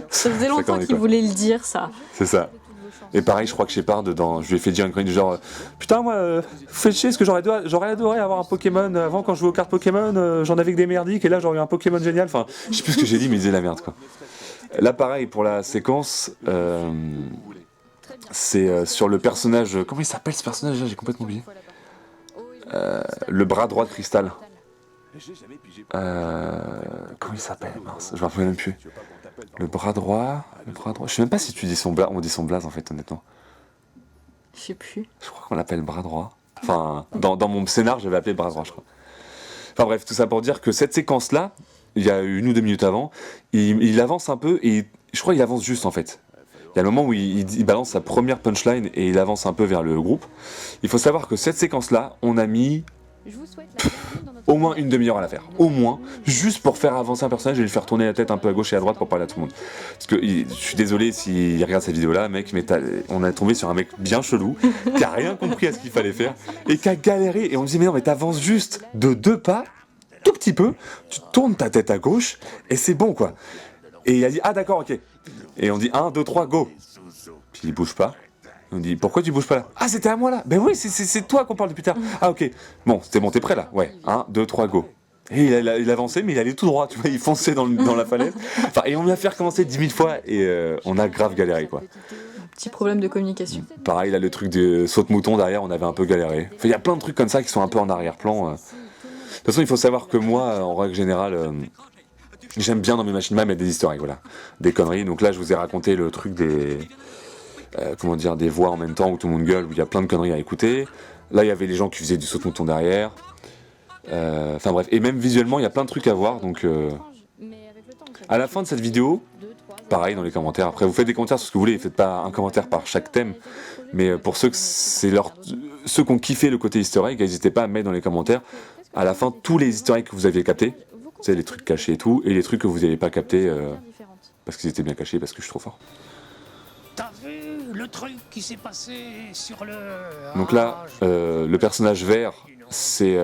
Ça faisait longtemps qu'il voulait le dire, ça. C'est ça. Et pareil, je crois que Shepard, je lui ai fait dire une connerie du genre putain, moi, faites chier, parce que j'aurais adoré avoir un Pokémon. Avant, quand je jouais aux cartes Pokémon, j'en avais que des merdiques, et là, j'aurais eu un Pokémon génial. Enfin, je sais plus ce que j'ai dit, mais il disait la merde, quoi. Là, pareil, pour la séquence, c'est sur le personnage. Comment il s'appelle ce personnage là? J'ai complètement oublié. Le bras droit de Cristal. Comment il s'appelle? Mince, je m'en souviens même plus. Le bras droit. Je sais même pas si tu dis son blaze. On dit son blaze en fait, honnêtement. Je sais plus. Je crois qu'on l'appelle bras droit. Enfin, dans mon scénar, j'avais appelé bras droit, je crois. Enfin bref, tout ça pour dire que cette séquence-là, il y a 1 ou 2 minutes avant, il avance un peu et je crois qu'il avance juste en fait. Il y a le moment où il balance sa première punchline et il avance un peu vers le groupe. Il faut savoir que cette séquence-là, on a mis au moins 1 demi-heure à la faire. Au moins, juste pour faire avancer un personnage et lui faire tourner la tête un peu à gauche et à droite pour parler à tout le monde. Parce que je suis désolé s'il regarde cette vidéo-là, mec, mais on est tombé sur un mec bien chelou, qui a rien compris à ce qu'il fallait faire, et qui a galéré. Et on me dit, mais non, mais t'avances juste de 2 pas, tout petit peu, tu tournes ta tête à gauche, et c'est bon, quoi. Et il a dit, ah d'accord, ok. Et on dit 1, 2, 3, go. Puis il bouge pas. On dit, pourquoi tu bouges pas là? Ah, c'était à moi là. Ben oui, c'est toi qu'on parle depuis tard. Ah, ok. Bon, c'était bon, t'es prêt là? Ouais. 1, 2, 3, go. Et il avançait, mais il allait tout droit, tu vois, il fonçait dans la falaise. Enfin, et on l'a fait recommencer 10 000 fois et on a grave galéré, quoi. Petit problème de communication. Pareil, là, le truc de saute-mouton derrière, on avait un peu galéré. Enfin, il y a plein de trucs comme ça qui sont un peu en arrière-plan. De toute façon, il faut savoir que moi, en règle générale, j'aime bien dans mes machines à mettre des easter eggs, voilà. Des conneries. Donc là, je vous ai raconté le truc des voix en même temps où tout le monde gueule, où il y a plein de conneries à écouter. Là, il y avait les gens qui faisaient du saute-mouton derrière. Enfin bref, et même visuellement, il y a plein de trucs à voir. Donc, à la fin de cette vidéo, pareil dans les commentaires. Après, vous faites des commentaires sur ce que vous voulez. Faites pas un commentaire par chaque thème. Mais pour ceux qui ont kiffé le côté easter egg, n'hésitez pas à mettre dans les commentaires. À la fin, tous les easter eggs que vous aviez captés, c'est les trucs cachés et tout, et les trucs que vous n'avez pas captés parce qu'ils étaient bien cachés, parce que je suis trop fort. T'as vu le truc qui s'est passé sur le... Donc là, le personnage vert, c'est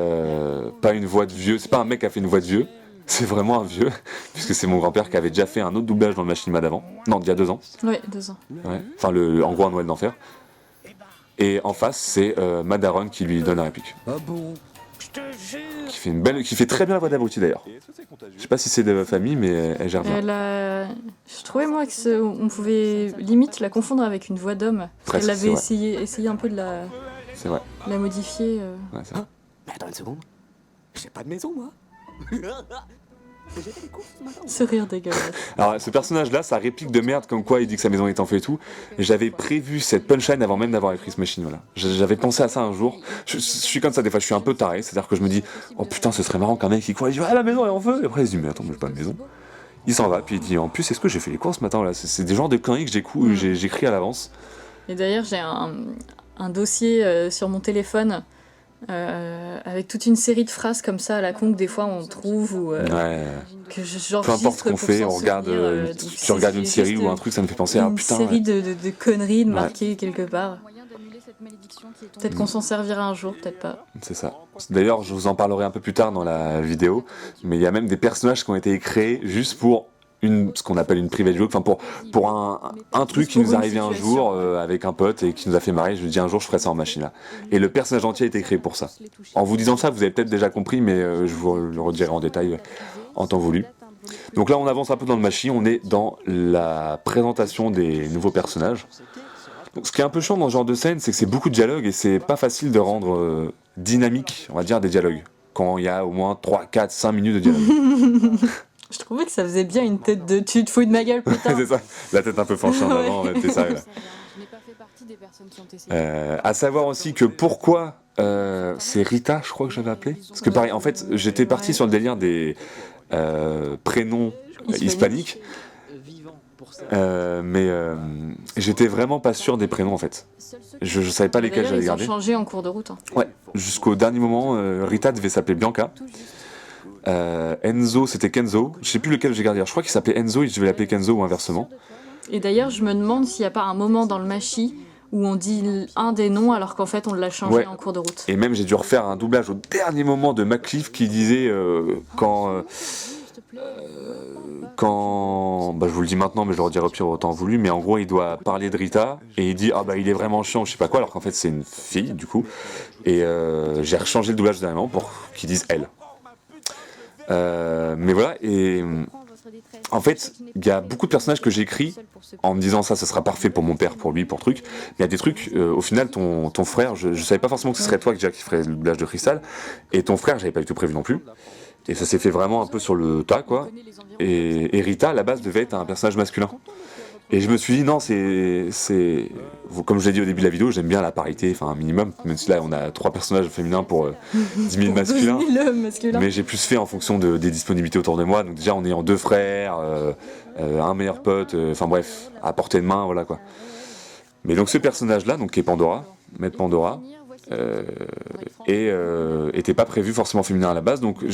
pas une voix de vieux, c'est pas un mec qui a fait une voix de vieux, c'est vraiment un vieux, puisque c'est mon grand-père qui avait déjà fait un autre doublage dans le Machinima d'avant, non, il y a 2 ans. Oui, 2 ans. Ouais. Enfin, en gros, un Noël d'enfer. Et en face, c'est Madaron qui lui donne la réplique. Ah bon? Je te jure. Qui fait très bien la voix d'Abruti d'ailleurs. Je sais pas si c'est de famille, mais elle gère bien. Je trouvais moi on pouvait limite la confondre avec une voix d'homme. Elle avait essayé un peu de la modifier. Ouais, c'est vrai. Mais attends une seconde, j'ai pas de maison moi. Ce rire dégueulasse. Alors ce personnage-là, sa réplique de merde comme quoi il dit que sa maison est en feu et tout, et j'avais prévu cette punchline avant même d'avoir écrit ce machine, voilà. J'avais pensé à ça un jour. Je suis comme ça des fois, je suis un peu taré, c'est-à-dire que je me dis oh putain ce serait marrant qu'un mec qui croit, il dit ah la maison est en feu, et après il se dit mais attends mais j'ai pas de maison. Il s'en va, puis il dit en plus est-ce que j'ai fait les courses ce matin là, c'est des genres de conneries que j'écris à l'avance. Et d'ailleurs j'ai un dossier sur mon téléphone avec toute une série de phrases comme ça à la con que des fois on trouve ou que j'enregistre. Peu importe ce qu'on pour fait, s'en on regarde, souvenir, donc tu regardes une c'est série juste ou un truc, ça me fait penser à une putain. série de conneries de Ouais. marquer quelque part. Peut-être qu'on s'en servira un jour, peut-être pas. C'est ça. D'ailleurs, je vous en parlerai un peu plus tard dans la vidéo, mais il y a même des personnages qui ont été créés juste pour ce qu'on appelle une private joke, enfin pour un truc qui pour nous est une arrivé un situation. jour avec un pote et qui nous a fait marrer. Je lui dis un jour je ferai ça en machine là. Et le personnage entier a été créé pour ça. En vous disant ça, vous avez peut-être déjà compris, mais je vous le redirai en détail en temps voulu. Donc là, on avance un peu dans le machine, on est dans la présentation des nouveaux personnages. Donc, ce qui est un peu chiant dans ce genre de scène, c'est que c'est beaucoup de dialogues et c'est pas facile de rendre dynamique, on va dire, des dialogues. Quand il y a au moins 3, 4, 5 minutes de dialogue. Je trouvais que ça faisait bien une tête de tu te fous de ma gueule, putain. C'est ça, la tête un peu penchée en avant, c'est ça. Là. À savoir aussi que pourquoi c'est Rita, je crois que j'avais appelé. Parce que pareil, en fait, j'étais parti sur le délire des prénoms hispaniques. Mais j'étais vraiment pas sûr des prénoms en fait. Je savais pas lesquels D'ailleurs, j'allais ils ont garder. changé en cours de route. Hein. Ouais, jusqu'au dernier moment, Rita devait s'appeler Bianca. Enzo, c'était Kenzo. Je sais plus lequel j'ai gardé. Je crois qu'il s'appelait Enzo et je devais l'appeler Kenzo ou inversement. Et d'ailleurs, je me demande s'il n'y a pas un moment dans le machi où on dit un des noms alors qu'en fait on l'a changé Ouais. en cours de route. Et même j'ai dû refaire un doublage au dernier moment de McCliff qui disait quand bah je vous le dis maintenant mais je le redirai au pire autant voulu, mais en gros il doit parler de Rita et il dit ah bah il est vraiment chiant je sais pas quoi alors qu'en fait c'est une fille du coup et j'ai rechangé le doublage dernièrement pour qu'ils disent elle. Mais voilà, et en fait il y a beaucoup de personnages que j'ai écrits en me disant ça sera parfait pour mon père, pour lui, pour truc. Il y a des trucs, au final ton frère, je savais pas forcément que ce serait toi qui ferait le doublage de Crystal, et ton frère j'avais pas du tout prévu non plus. Et ça s'est fait vraiment un peu sur le tas, quoi. Et Rita, à la base, devait être un personnage masculin. Et je me suis dit, non, comme je l'ai dit au début de la vidéo, j'aime bien la parité, enfin un minimum, même si là on a 3 personnages féminins pour 10 000 masculins. 10 000 masculins. Mais j'ai plus fait en fonction des disponibilités autour de moi. Donc déjà, on est en 2 frères, un meilleur pote, enfin bref, à portée de main, voilà quoi. Mais donc ce personnage-là, donc qui est Pandora, Maître Pandora, était pas prévu forcément féminin à la base, donc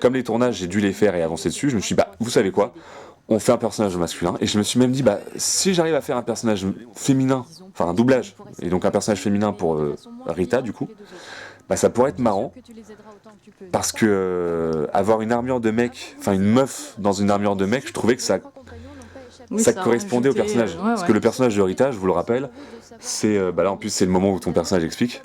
comme les tournages j'ai dû les faire et avancer dessus, je me suis dit bah vous savez quoi, on fait un personnage masculin, et je me suis même dit bah si j'arrive à faire un personnage féminin, enfin un doublage, et donc un personnage féminin pour Rita du coup, bah ça pourrait être marrant, parce que avoir une armure de mec, enfin une meuf dans une armure de mec, je trouvais que ça correspondait au personnage. Parce que le personnage de Rita, je vous le rappelle, c'est bah là en plus c'est le moment où ton personnage explique.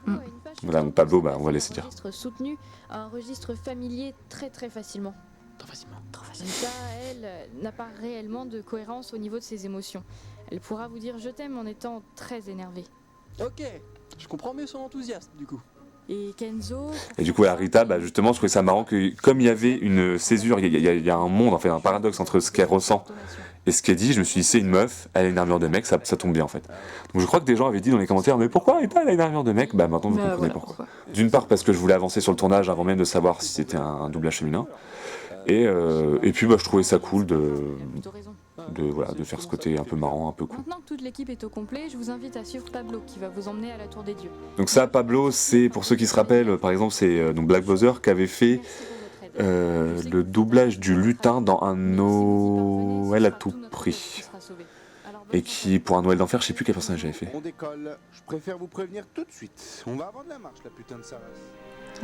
Voilà, donc Pablo, bah on va laisser dire. Soutenu à un registre familier très facilement. Trop facilement. Rita, elle, n'a pas réellement de cohérence au niveau de ses émotions. Elle pourra vous dire je t'aime en étant très énervée. Ok, je comprends mieux son enthousiasme du coup. Et Kenzo... Et du coup, à Rita, bah justement, je trouvais ça marrant que, comme il y avait une césure, il y a un monde, en fait, un paradoxe entre ce qu'elle ressent et ce qu'elle dit, je me suis dit, c'est une meuf, elle a une armure de mec, ça tombe bien, en fait. Donc je crois que des gens avaient dit dans les commentaires, mais pourquoi Rita, elle a une armure de mec? Bah maintenant, vous comprenez voilà, pourquoi. D'une part, parce que je voulais avancer sur le tournage avant même de savoir si c'était un doublage féminin. Et puis, bah, je trouvais ça cool de faire ce côté un peu marrant, un peu cool. Maintenant que toute l'équipe est au complet, je vous invite à suivre Pablo qui va vous emmener à la Tour des Dieux. Donc ça, Pablo, c'est, pour ceux qui se rappellent, par exemple, c'est donc Black Bowser qui avait fait le doublage du lutin dans un Noël à tout prix. Et qui, pour un Noël d'enfer, je sais plus quel personnage j'avais fait. On décolle. Je préfère vous prévenir tout de suite. On va avant de la marche, la putain de Sarah.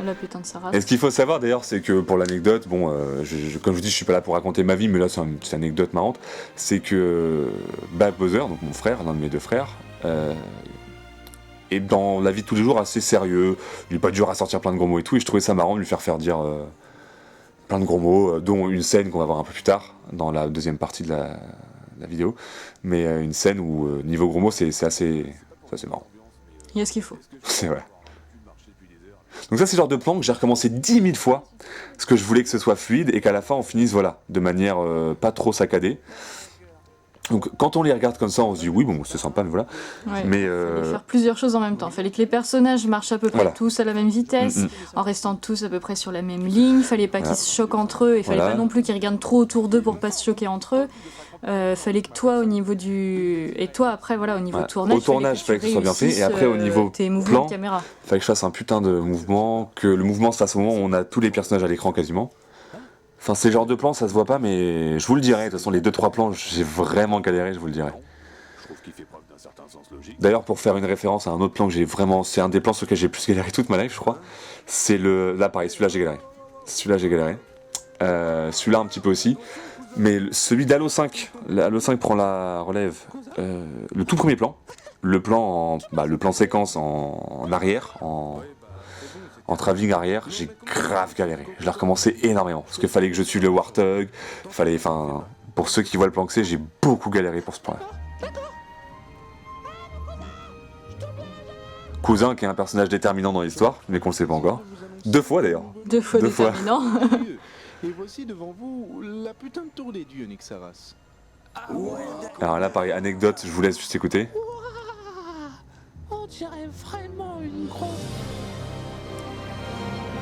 La putain de Sarah. Et ce qu'il faut savoir d'ailleurs, c'est que pour l'anecdote, bon, comme je vous dis, je suis pas là pour raconter ma vie, mais là c'est une petite anecdote marrante, c'est que Black Bowser, donc mon frère, l'un de mes 2 frères, est dans la vie de tous les jours assez sérieux, il est pas dur à sortir plein de gros mots et tout, et je trouvais ça marrant de lui faire dire plein de gros mots, dont une scène qu'on va voir un peu plus tard, dans la deuxième partie de la vidéo, mais une scène où, niveau gros mots, c'est assez marrant. Il y a ce qu'il faut. C'est vrai. Donc ça c'est le genre de plan que j'ai recommencé 10 000 fois, parce que je voulais que ce soit fluide et qu'à la fin on finisse voilà, de manière pas trop saccadée. Donc quand on les regarde comme ça on se dit oui bon c'est sympa mais voilà. Ouais, mais fallait faire plusieurs choses en même temps. Fallait que les personnages marchent à peu près Voilà. tous à la même vitesse, en restant tous à peu près sur la même ligne. Fallait pas qu'ils se choquent entre eux, et fallait Voilà. pas non plus qu'ils regardent trop autour d'eux pour pas se choquer entre eux. Fallait que toi, au niveau du... Et toi, après, voilà, au niveau Ouais. tournage... Au tournage, fallait que ce soit bien fait, et après, au niveau tes mouvements plan, de caméra. Fallait que je fasse un putain de mouvement, que le mouvement se fasse au moment où on a tous les personnages à l'écran quasiment. Enfin, ces genres de plans, ça se voit pas, mais je vous le dirai. De toute façon, les 2-3 plans, j'ai vraiment galéré, je vous le dirai. Je trouve qu'il fait preuve d'un certain sens logique. D'ailleurs, pour faire une référence à un autre plan que j'ai vraiment... C'est un des plans sur lesquels j'ai le plus galéré toute ma life, je crois. C'est le... Là, pareil, celui-là, j'ai galéré. Celui-là, un petit peu aussi. Mais celui d'Halo 5, Halo 5 prend la relève. Le tout premier plan, le plan séquence en arrière, en travelling arrière, j'ai grave galéré. Je l'ai recommencé énormément. Parce qu'il fallait que je suive le Warthog. Pour ceux qui voient le plan que c'est, j'ai beaucoup galéré pour ce point-là. Cousin, qui est un personnage déterminant dans l'histoire, mais qu'on le sait pas encore. 2 fois d'ailleurs. 2 fois Deux fois. déterminant. Et voici devant vous la putain de tour des dieux, Nixaras. Alors là, pareil, anecdote, je vous laisse juste écouter. On dirait vraiment une grosse...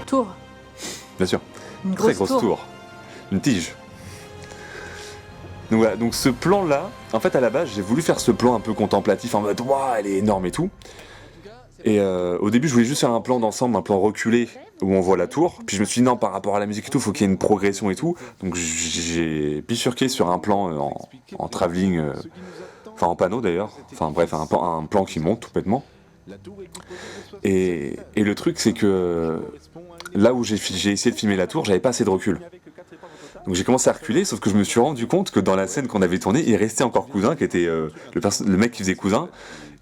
Tour. Bien sûr. Une Très grosse grosse tour. Une tige. Donc voilà, donc ce plan-là, en fait à la base j'ai voulu faire ce plan un peu contemplatif en mode waouh, elle est énorme et tout. Et au début je voulais juste faire un plan d'ensemble, un plan reculé où on voit la tour. Puis je me suis dit non, par rapport à la musique et tout, faut qu'il y ait une progression et tout. Donc j'ai bifurqué sur un plan en travelling, enfin en panneau d'ailleurs. Enfin bref, un plan qui monte tout bêtement. Et le truc c'est que là où j'ai essayé de filmer la tour, j'avais pas assez de recul. Donc j'ai commencé à reculer, sauf que je me suis rendu compte que dans la scène qu'on avait tournée, il restait encore Cousin, qui était le mec qui faisait Cousin.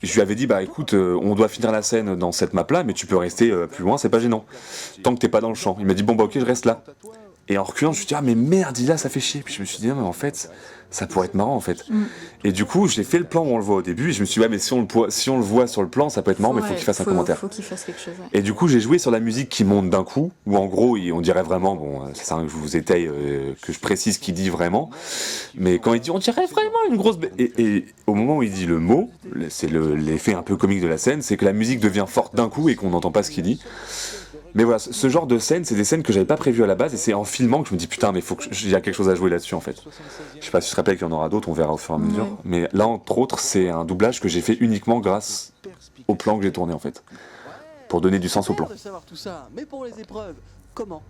Et je lui avais dit, bah écoute, on doit finir la scène dans cette map-là, mais tu peux rester plus loin, c'est pas gênant. Tant que t'es pas dans le champ. Il m'a dit, bon bah ok, je reste là. Et en reculant, je me suis dit, ah mais merde, là, ça fait chier. Puis je me suis dit, non, mais en fait, ça pourrait être marrant en fait. Et du coup, j'ai fait le plan où on le voit au début, et je me suis dit, ouais, mais si on le voit sur le plan, ça peut être marrant, mais il faut qu'il fasse un commentaire. Faut qu'il fasse quelque chose. Ouais. Et du coup, j'ai joué sur la musique qui monte d'un coup, où en gros, on dirait vraiment, bon, c'est ça que je vous étaye, que je précise qui dit vraiment, mais quand il dit, on dirait vraiment une grosse... Et au moment où il dit le mot, c'est l'effet un peu comique de la scène, c'est que la musique devient forte d'un coup et qu'on n'entend pas ce qu'il dit. Mais voilà, ce genre de scène, c'est des scènes que j'avais pas prévues à la base, et c'est en filmant que je me dis, putain, mais il y a quelque chose à jouer là-dessus en fait. Je sais pas si tu te rappelles qu'il y en aura d'autres, on verra au fur et à mesure. Ouais. Mais là, entre autres, c'est un doublage que j'ai fait uniquement grâce au plan que j'ai tourné en fait. Pour donner du sens au plan. de savoir tout ça, mais pour les épreuves, comment?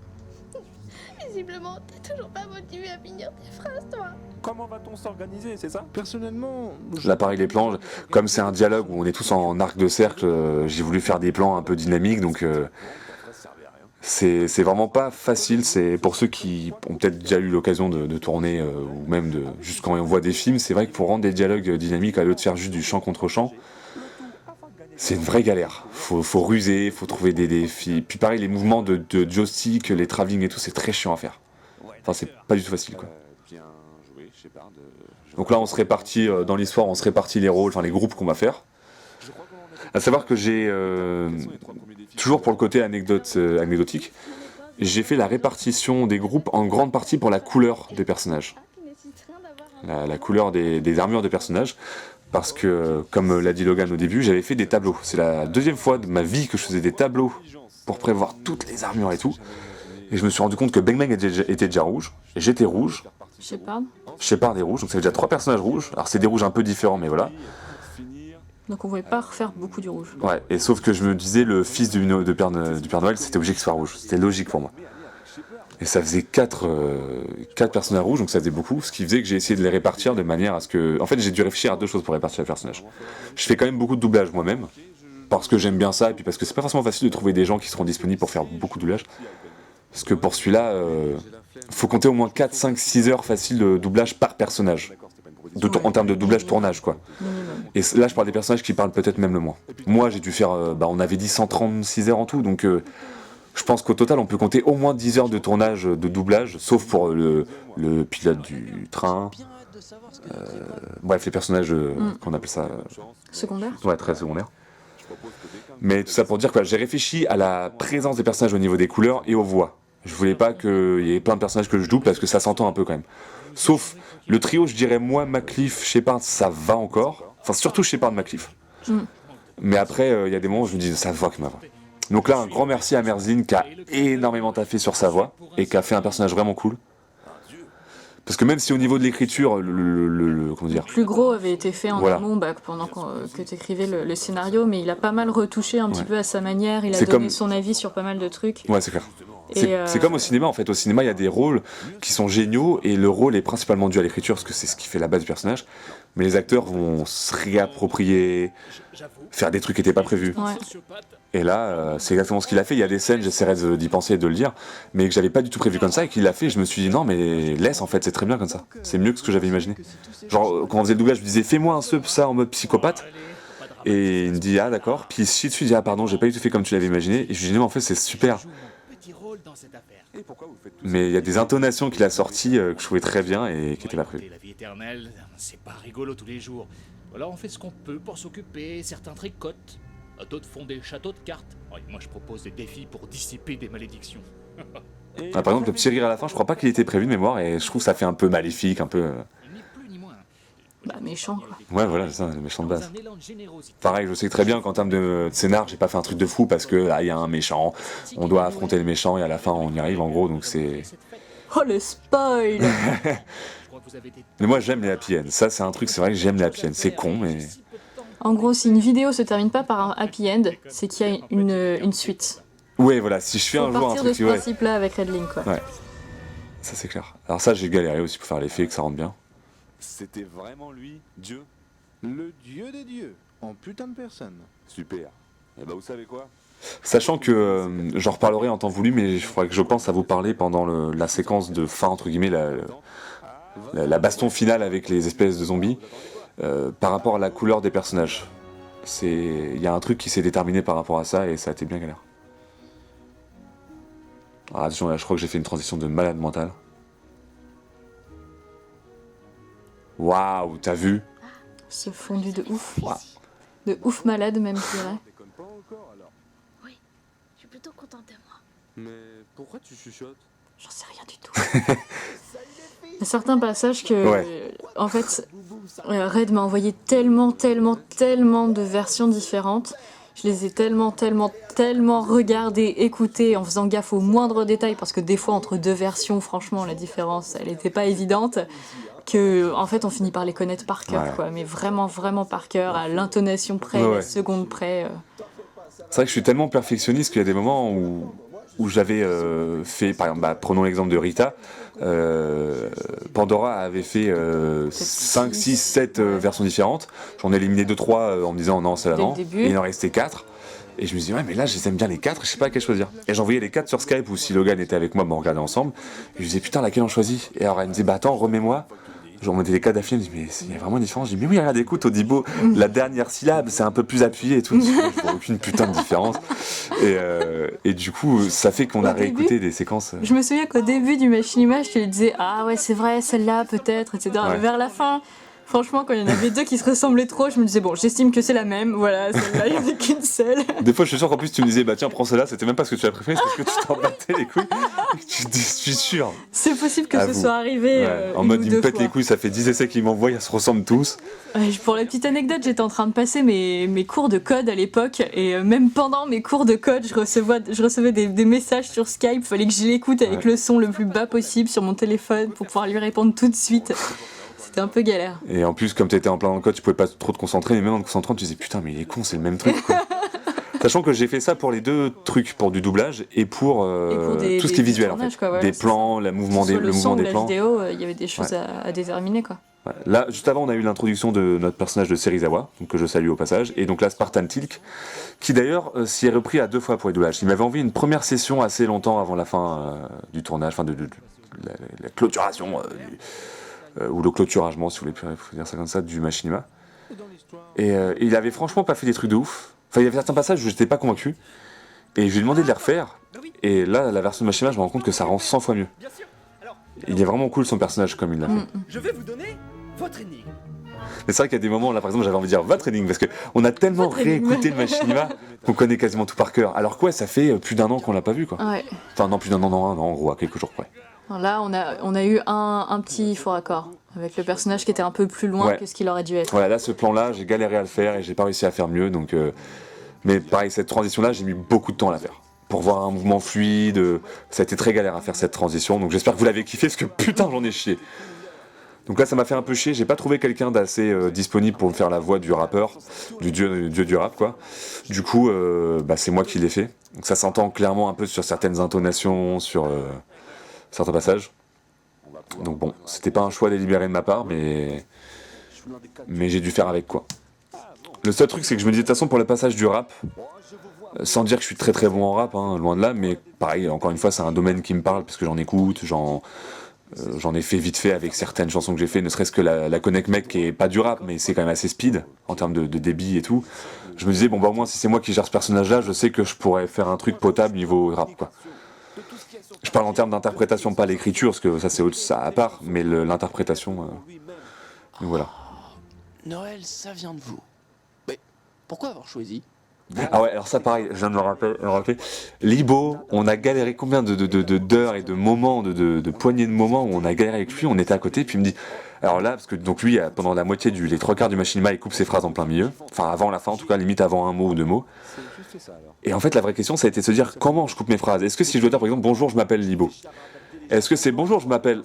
Visiblement, t'es toujours pas motivé à finir tes phrases, toi. Comment va-t-on s'organiser, c'est ça? Personnellement, Là, pareil, les plans, comme c'est un dialogue où on est tous en arc de cercle, j'ai voulu faire des plans un peu dynamiques, donc c'est vraiment pas facile. C'est pour ceux qui ont peut-être déjà eu l'occasion de tourner, ou même juste quand on voit des films, c'est vrai que pour rendre des dialogues dynamiques, à lieu de faire juste du chant contre chant, c'est une vraie galère. Faut ruser, faut trouver des défis. Puis pareil, les mouvements de joystick, les travelling et tout, c'est très chiant à faire. Enfin, c'est pas du tout facile, quoi. Bien joué, Shepard. Donc là, on se répartit, dans l'histoire, on se répartit les rôles, enfin les groupes qu'on va faire. À savoir que j'ai, toujours pour le côté anecdotique, j'ai fait la répartition des groupes en grande partie pour la couleur des personnages. La couleur des armures des personnages. Parce que, comme l'a dit Logan au début, j'avais fait des tableaux. C'est la deuxième fois de ma vie que je faisais des tableaux pour prévoir toutes les armures et tout. Et je me suis rendu compte que Bang Bang était déjà rouge, et j'étais rouge, Shepard est rouge, donc ça fait déjà 3 personnages rouges. Alors c'est des rouges un peu différents, mais voilà. Donc on pouvait pas refaire beaucoup du rouge. Ouais, et sauf que je me disais, le fils du Père Noël, c'était obligé qu'il soit rouge. C'était logique pour moi. Et ça faisait 4 personnages rouges, donc ça faisait beaucoup, ce qui faisait que j'ai essayé de les répartir de manière à ce que... En fait, j'ai dû réfléchir à 2 choses pour répartir les personnages. Je fais quand même beaucoup de doublage moi-même, parce que j'aime bien ça, et puis parce que c'est pas forcément facile de trouver des gens qui seront disponibles pour faire beaucoup de doublage. Parce que pour celui-là, faut compter au moins 4, 5, 6 heures faciles de doublage par personnage. En termes de doublage tournage, quoi. Et là, je parle des personnages qui parlent peut-être même le moins. Moi, j'ai dû faire... on avait dit 136 heures en tout, donc... je pense qu'au total, on peut compter au moins 10 heures de tournage, de doublage, sauf pour le pilote du train. Bref, les personnages, qu'on appelle ça... Secondaire. Ouais, très secondaires. Mais tout ça pour dire que j'ai réfléchi à la présence des personnages au niveau des couleurs et aux voix. Je voulais pas qu'il y ait plein de personnages que je double parce que ça s'entend un peu quand même. Sauf le trio, je dirais moi, Macliffe, Shepard, ça va encore. Enfin, surtout Shepard, Macliffe. Mais après, il y a des moments où je me dis, ça va que ma voix. Donc là, un grand merci à Merzine qui a énormément taffé sur sa voix et qui a fait un personnage vraiment cool. Parce que même si au niveau de l'écriture, comment dire, Le plus gros avait été fait en Voilà. amont pendant que tu écrivais le scénario, mais il a pas mal retouché un petit Ouais. peu à sa manière, il a C'est donné comme- son avis sur pas mal de trucs. ouais, c'est clair. Et, C'est comme au cinéma en fait. Au cinéma, il y a des rôles qui sont géniaux et le rôle est principalement dû à l'écriture parce que c'est ce qui fait la base du personnage. Mais les acteurs vont se réapproprier, faire des trucs qui n'étaient pas prévus. Ouais. Et là, c'est exactement ce qu'il a fait. Il y a des scènes, j'essaierai d'y penser et de le dire, mais que j'avais pas du tout prévu comme ça et qu'il l'a fait. Je me suis dit non, mais laisse en fait, c'est très bien comme ça. C'est mieux que ce que j'avais imaginé. Genre, quand on faisait le doublage, je lui disais fais-moi un ça en mode psychopathe. Et il me dit ah d'accord. Puis si tu dis ah pardon, j'ai pas du tout fait comme tu l'avais imaginé. Et je lui dis non, mais en fait, c'est super. Et pourquoi vous faites tout Mais il y a des intonations qu'il a sorties que je trouvais très bien et qui étaient pas prévues. La vie éternelle, c'est pas rigolo tous les jours. Alors on fait ce qu'on peut pour s'occuper, certains tricotent, d'autres font des châteaux de cartes. Ouais, moi je propose des défis pour dissiper des malédictions. Ah, par exemple, le petit rire à la fin, je crois pas qu'il était prévu de mémoire et je trouve que ça fait un peu maléfique, un peu. Ni plus ni moins. Bah, méchant, quoi. Ouais, voilà, c'est ça, le méchant de Dans base. un élan de générosité. Pareil, je sais très bien qu'en termes de scénar, j'ai pas fait un truc de fou parce que là, il y a un méchant, on doit affronter le méchant et à la fin, on y arrive en gros, donc c'est. Oh le spoil. Je crois que vous avez des Mais moi, j'aime les happy end. Ça, c'est un truc, c'est vrai que j'aime les happy end. C'est con, mais. En gros, si une vidéo se termine pas par un happy end, c'est qu'il y a une suite. Ouais, voilà, si je fais Faut un jour un partir de truc, ce ouais, principe-là avec Red Link, quoi. Ouais. Ça c'est clair. Alors ça, j'ai galéré aussi pour faire l'effet, que ça rentre bien. C'était vraiment lui, Dieu? Le dieu des dieux, en putain de personne. Super. Et bah vous savez quoi? Sachant que j'en reparlerai en temps voulu, mais il faudrait que je pense à vous parler pendant la séquence de fin, entre guillemets, la baston finale avec les espèces de zombies, par rapport à la couleur des personnages. Il y a un truc qui s'est déterminé par rapport à ça et ça a été bien galère. Alors attention, là, je crois que j'ai fait une transition de malade mental. Waouh, t'as vu? Ce fondu de ouf. Waouh. De ouf malade, même, je dirais. Déconne pas encore alors. Oui, je suis plutôt contente de moi. Mais pourquoi tu chuchotes? J'en sais rien du tout. Il y a certains passages que, Ouais. en fait, Red m'a envoyé tellement de versions différentes. Je les ai tellement regardées, écoutées, en faisant gaffe aux moindres détails, parce que des fois, entre deux versions, franchement, la différence, elle n'était pas évidente, que, en fait, on finit par les connaître par cœur, Ouais. quoi. Mais vraiment par cœur, à l'intonation près, Ouais, à ouais. la seconde près. C'est vrai que je suis tellement perfectionniste qu'il y a des moments où j'avais fait, par exemple, prenons l'exemple de Rita, Pandora avait fait 5, 6, 7 versions différentes. J'en ai éliminé 2-3 en me disant non, c'est là Dès le non. début. Et il en restait 4. Et je me suis dit, ouais, mais là, je les aime bien les 4, je sais pas laquelle choisir. Et j'envoyais les 4 sur Skype ou si Logan était avec moi, on regardait ensemble. Et je lui disais, putain, laquelle on choisit? Et alors elle me disait, bah attends, remets-moi. Genre, on mettait les 4 d'affilée, elle me dit, mais il y a vraiment une différence. Je dis, mais oui, regarde, écoute, Audibo, la dernière syllabe, c'est un peu plus appuyé et tout. Je vois aucune putain de différence. Et du coup, ça fait qu'on a Au début, réécouté des séquences. Je me souviens qu'au début du Machinima, je te disais ah ouais c'est vrai celle-là peut-être etc. Ouais. Mais vers la fin, franchement quand il y en avait deux qui se ressemblaient trop, je me disais bon j'estime que c'est la même, voilà celle-là il n'y en a qu'une seule. Des fois, je suis sûr qu'en plus, tu me disais, bah tiens, prends celle-là, c'était même pas ce que tu as préféré, c'est parce que tu t'en battais les couilles. Et que tu te dis, je suis sûr. C'est possible que Avoue. ce soit arrivé Ouais. En une mode, ou il deux me pète fois. les couilles, ça fait 10 essais qu'il m'envoie, ils se ressemblent tous. Pour la petite anecdote, j'étais en train de passer mes cours de code à l'époque et même pendant mes cours de code, je recevais des messages sur Skype, fallait que je l'écoute avec Ouais. le son le plus bas possible sur mon téléphone pour pouvoir lui répondre tout de suite. C'était un peu galère. Et en plus, comme t'étais en plein dans le code, tu pouvais pas trop te concentrer, mais même en te concentrant, tu disais, putain, mais il est con, c'est le même truc, quoi. Sachant que j'ai fait ça pour les deux trucs, pour du doublage et pour, des- tout ce qui est des visuel, en tournages, fait. quoi, voilà, des c'est plans, le Que mouvement ce soit le le son mouvement ou des la plans. vidéo, il y avait des choses Ouais. à déterminer quoi. Ouais. Là, juste avant, on a eu l'introduction de notre personnage de Serizawa, donc que je salue au passage, et donc là, Spartan Tilk, qui d'ailleurs s'y est repris à 2 fois pour les doublages. Il m'avait envoyé une première session assez longtemps avant la fin du tournage, enfin de la clôturation, ou le clôturagement, si vous voulez dire ça comme ça, du Machinima. Et il avait franchement pas fait des trucs de ouf. Enfin, il y avait certains passages où j'étais pas convaincu, et je lui ai demandé de les refaire, et là, la version de Machinima, je me rends compte que ça rend 100 fois mieux. Il est vraiment cool son personnage comme il l'a fait. Je vais vous donner votre énigme. Mais c'est vrai qu'il y a des moments, là par exemple, j'avais envie de dire votre énigme, parce qu'on a tellement Votre énigme. réécouté le Machinima qu'on connaît quasiment tout par cœur. Alors quoi, ça fait plus d'un an qu'on l'a pas vu, quoi. Ouais. Enfin, non, plus d'un an, non, un an, en gros, à quelques jours près. Alors là, on a eu un petit faux raccord avec le personnage qui était un peu plus loin Ouais. que ce qu'il aurait dû être. Voilà, là, ce plan-là, j'ai galéré à le faire et j'ai pas réussi à faire mieux, donc. Mais pareil, cette transition-là, j'ai mis beaucoup de temps à la faire. Pour voir un mouvement fluide, ça a été très galère à faire cette transition, donc j'espère que vous l'avez kiffé, parce que putain, j'en ai chié. Donc là, ça m'a fait un peu chier. J'ai pas trouvé quelqu'un d'assez disponible pour me faire la voix du rappeur, du dieu du rap, quoi. Du coup, c'est moi qui l'ai fait. Donc ça s'entend clairement un peu sur certaines intonations, sur certains passages. Donc bon, c'était pas un choix délibéré de ma part, mais j'ai dû faire avec, quoi. Le seul truc, c'est que je me disais, de toute façon, pour le passage du rap, sans dire que je suis très très bon en rap, hein, loin de là, mais pareil, encore une fois, c'est un domaine qui me parle, parce que j'en écoute, j'en ai fait vite fait avec certaines chansons que j'ai fait, ne serait-ce que la Connect Mec, qui est pas du rap, mais c'est quand même assez speed, en termes de débit et tout. Je me disais, bon bah au moins, si c'est moi qui gère ce personnage-là, je sais que je pourrais faire un truc potable niveau rap, quoi. Je parle en termes d'interprétation, pas l'écriture, parce que ça c'est ça à part, mais l'interprétation, donc voilà. Noël, ça vient de vous. Mais pourquoi avoir choisi? Ah ouais, alors ça pareil, je viens de me rappeler. Libo, on a galéré combien d'heures et de moments, de poignées de moments où on a galéré avec lui, on était à côté, puis il me dit, alors là, parce que donc lui, pendant la moitié les trois quarts du machinima, il coupe ses phrases en plein milieu, enfin avant la fin en tout cas, limite avant un mot ou deux mots. Et en fait, la vraie question, ça a été de se dire, comment je coupe mes phrases? Est-ce que si je dois dire par exemple, bonjour, je m'appelle Libo, est-ce que c'est bonjour, je m'appelle,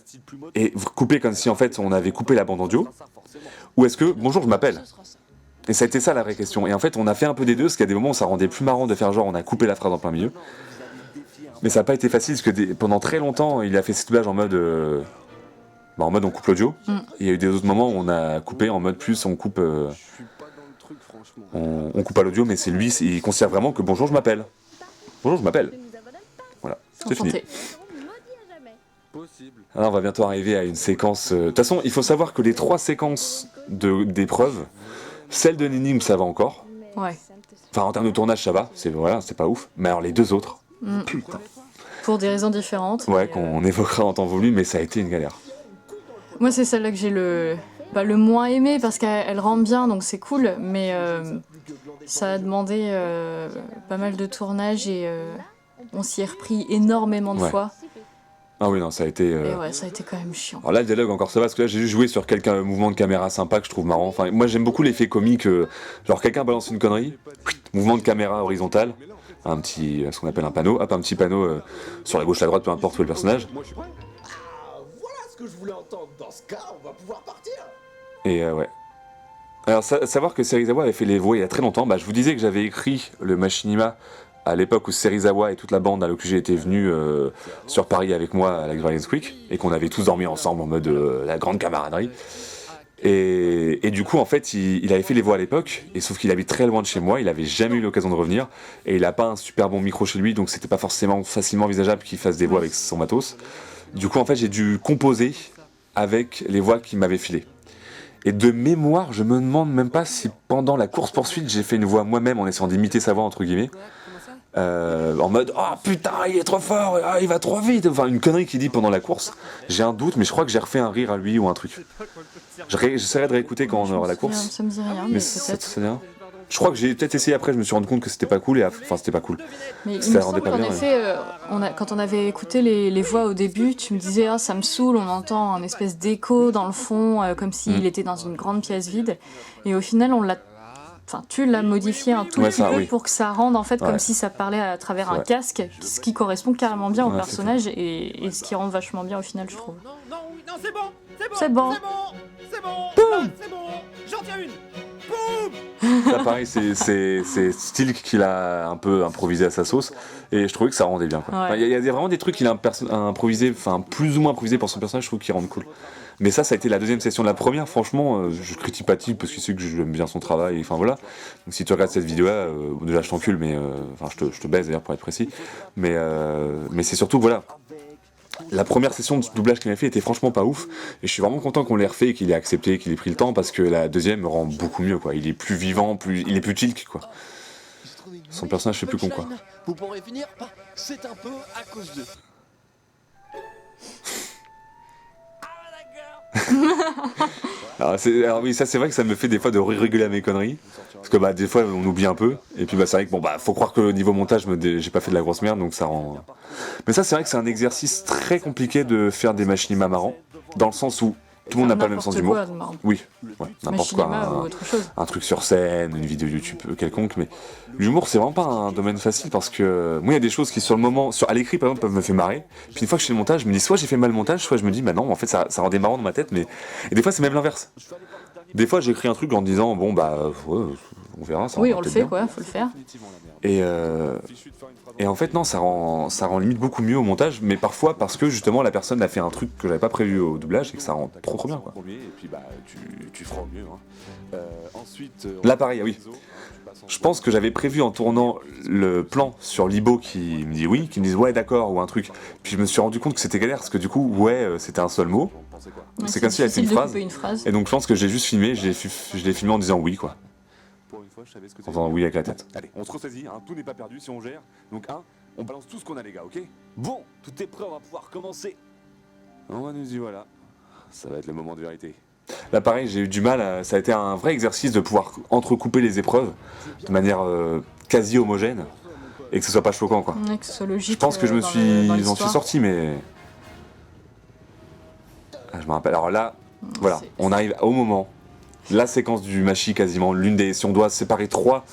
et couper comme si en fait on avait coupé la bande audio, ou est-ce que bonjour, je m'appelle? Et ça a été ça la vraie question. Et en fait, on a fait un peu des deux, parce qu'il y a des moments où ça rendait plus marrant de faire genre on a coupé la phrase en plein milieu. Mais ça n'a pas été facile, parce que pendant très longtemps, il a fait ses doublages en mode on coupe l'audio. Et il y a eu des autres moments où on a coupé en mode plus on coupe on coupe pas l'audio, mais c'est lui, il considère vraiment que bonjour, je m'appelle. Bonjour, je m'appelle. Voilà, c'est fini. Alors on va bientôt arriver à une séquence... De toute façon, il faut savoir que les 3 séquences d'épreuves, celle de l'énigme, ça va encore. Ouais. Enfin, en termes de tournage, ça va, c'est pas ouf. Mais alors les 2 autres, putain. Pour des raisons différentes. Ouais, qu'on évoquera en temps voulu, mais ça a été une galère. Moi, c'est celle-là que j'ai le moins aimé, parce qu'elle rend bien, donc c'est cool, mais ça a demandé pas mal de tournage et on s'y est repris énormément de fois. Ah oui, non, ça a été... Et ouais, ça a été quand même chiant. Alors là, le dialogue, encore ça va, parce que là, j'ai juste joué sur quelqu'un mouvement de caméra sympa que je trouve marrant. Enfin, moi, j'aime beaucoup l'effet comique, genre quelqu'un balance une connerie, mouvement de caméra horizontal, ce qu'on appelle un panneau, hop, un petit panneau sur la gauche, la droite, peu importe où est le personnage. Voilà ce que je voulais entendre. Dans ce cas, on va pouvoir partir. Et ouais. Alors, savoir que Serizawa avait fait les voix il y a très longtemps, je vous disais que j'avais écrit le machinima à l'époque où Serizawa et toute la bande à l'OQG étaient venus sur Paris avec moi à la Dragon's Creek, et qu'on avait tous dormi ensemble en mode la grande camaraderie. Et du coup, en fait, il avait fait les voix à l'époque, et sauf qu'il habite très loin de chez moi, il avait jamais eu l'occasion de revenir, et il a pas un super bon micro chez lui, donc c'était pas forcément facilement envisageable qu'il fasse des voix avec son matos. Du coup, en fait, j'ai dû composer avec les voix qu'il m'avait filées. Et de mémoire, je me demande même pas si pendant la course-poursuite, j'ai fait une voix moi-même en essayant d'imiter sa voix, entre guillemets. En mode oh putain il est trop fort, il va trop vite, enfin une connerie qu'il dit pendant la course. J'ai un doute, mais je crois que j'ai refait un rire à lui ou un truc. J'essaierai de réécouter quand on aura la course. Ça me dit rien, mais peut-être. Je crois que j'ai peut-être essayé après, je me suis rendu compte que c'était pas cool, enfin c'était pas cool. Mais il me semble qu'en effet, quand on avait écouté les voix au début, tu me disais ça me saoule, on entend un espèce d'écho dans le fond, comme s'il était dans une grande pièce vide. Et au final, tu l'as modifié un tout petit peu pour que ça rende en fait comme si ça parlait à travers un casque, ce qui correspond carrément bien au personnage et ce qui rend vachement bien au final, je trouve. Non, c'est bon. C'est bon. J'en tiens une. Boum. Ça pareil, c'est Stilk qui l'a un peu improvisé à sa sauce, et je trouvais que ça rendait bien. Il y a vraiment des trucs qu'il a improvisé, enfin plus ou moins improvisé pour son personnage, je trouve qu'ils rendent cool. Mais ça a été la deuxième session. La première, franchement, je critique pas Tilk parce qu'il sait que j'aime bien son travail. Enfin voilà. Donc si tu regardes cette vidéo-là, déjà je t'encule, mais je te baise d'ailleurs pour être précis. Mais c'est surtout voilà. La première session de doublage qu'il m'a fait était franchement pas ouf, et je suis vraiment content qu'on l'ait refait, qu'il ait accepté, qu'il ait pris le temps, parce que la deuxième me rend beaucoup mieux, quoi. Il est plus vivant, il est plus Tilk, quoi. Son personnage fait plus con, quoi. Vous pourrez finir, c'est un peu à cause d'eux. alors oui, ça c'est vrai que ça me fait des fois de rigoler à mes conneries, parce que des fois on oublie un peu, et puis c'est vrai que faut croire que niveau montage j'ai pas fait de la grosse merde, donc ça rend... Mais ça c'est vrai que c'est un exercice très compliqué de faire des machinima marrants, dans le sens où tout le monde n'a pas le même N'importe sens d'humour. quoi, marrant. Oui, ouais, n'importe quoi. Machinima ou autre chose. Un truc sur scène, une vidéo YouTube quelconque, mais l'humour c'est vraiment pas un domaine facile parce que moi il y a des choses qui sur le moment, à l'écrit par exemple, peuvent me faire marrer. Puis une fois que je fais le montage, je me dis soit j'ai fait mal le montage, soit je me dis bah non, en fait ça rendait marrant dans ma tête, mais et des fois c'est même l'inverse. Des fois j'écris un truc en me disant bon bah ouais, on verra. Ça Oui, rendra on le peut-être fait bien. quoi, faut le faire. Et en fait non, ça rend limite beaucoup mieux au montage, mais parfois parce que justement la personne a fait un truc que j'avais pas prévu au doublage et que ça rend trop bien quoi. Et puis bah tu feras au mieux. Ensuite, Là pareil, oui. Je pense que j'avais prévu en tournant le plan sur Libo qui me dit oui, qui me dise ouais d'accord ou un truc. Puis je me suis rendu compte que c'était galère parce que du coup ouais c'était un seul mot. Ouais, C'est comme si elle fait difficile une de phrase. couper une phrase. Et donc je pense que j'ai juste filmé, je l'ai filmé en disant oui quoi. Pour une fois, je savais ce que En faisant oui avec la tête. Allez, on se ressaisit, hein, tout n'est pas perdu si on gère. Donc on balance tout ce qu'on a les gars, ok? Bon, tout est prêt, on va pouvoir commencer. On va nous y voilà. Ça va être le moment de vérité. Là pareil j'ai eu du mal, ça a été un vrai exercice de pouvoir entrecouper les épreuves de manière quasi homogène et que ce soit pas choquant quoi. Ouais, que ce soit logique. Je pense que je me dans suis, dans j'en suis l'histoire. sorti mais... Ah, je me rappelle, alors là, voilà, on arrive au moment, la séquence du machi quasiment, l'une des, si on doit séparer trois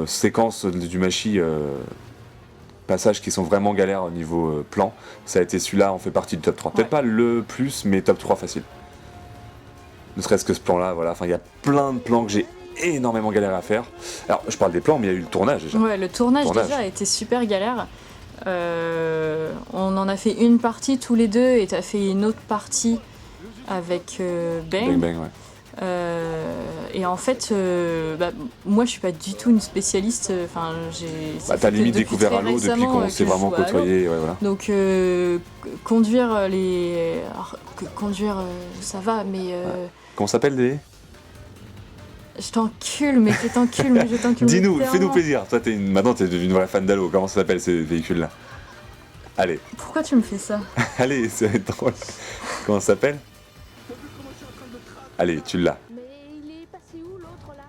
séquences du machi, passages qui sont vraiment galères au niveau plan, ça a été celui-là, on fait partie du top 3. Peut-être pas le plus, mais top 3 facile. Ne serait-ce que ce plan-là, voilà, enfin il y a plein de plans que j'ai énormément galéré à faire. Alors je parle des plans, mais il y a eu le tournage déjà. Ouais, le tournage déjà a été super galère. On en a fait une partie tous les deux et t'as fait une autre partie avec Bang. Bang, ouais. Et en fait, moi je suis pas du tout une spécialiste. Enfin, Bah, t'as limite découvert Halo depuis qu'on s'est vraiment côtoyé, ouais, voilà. Donc conduire conduire ça va, mais Comment ça s'appelle des... je t'encule, mais je t'encule, mais je t'encule. Dis-nous, littéralement. fais-nous plaisir. Toi, maintenant, t'es devenue une vraie fan d'Halo. Comment ça s'appelle ces véhicules-là? Allez, Pourquoi tu me fais ça? allez, ça va être drôle. Comment ça s'appelle? Allez, tu l'as. Mais il est passé où l'autre là?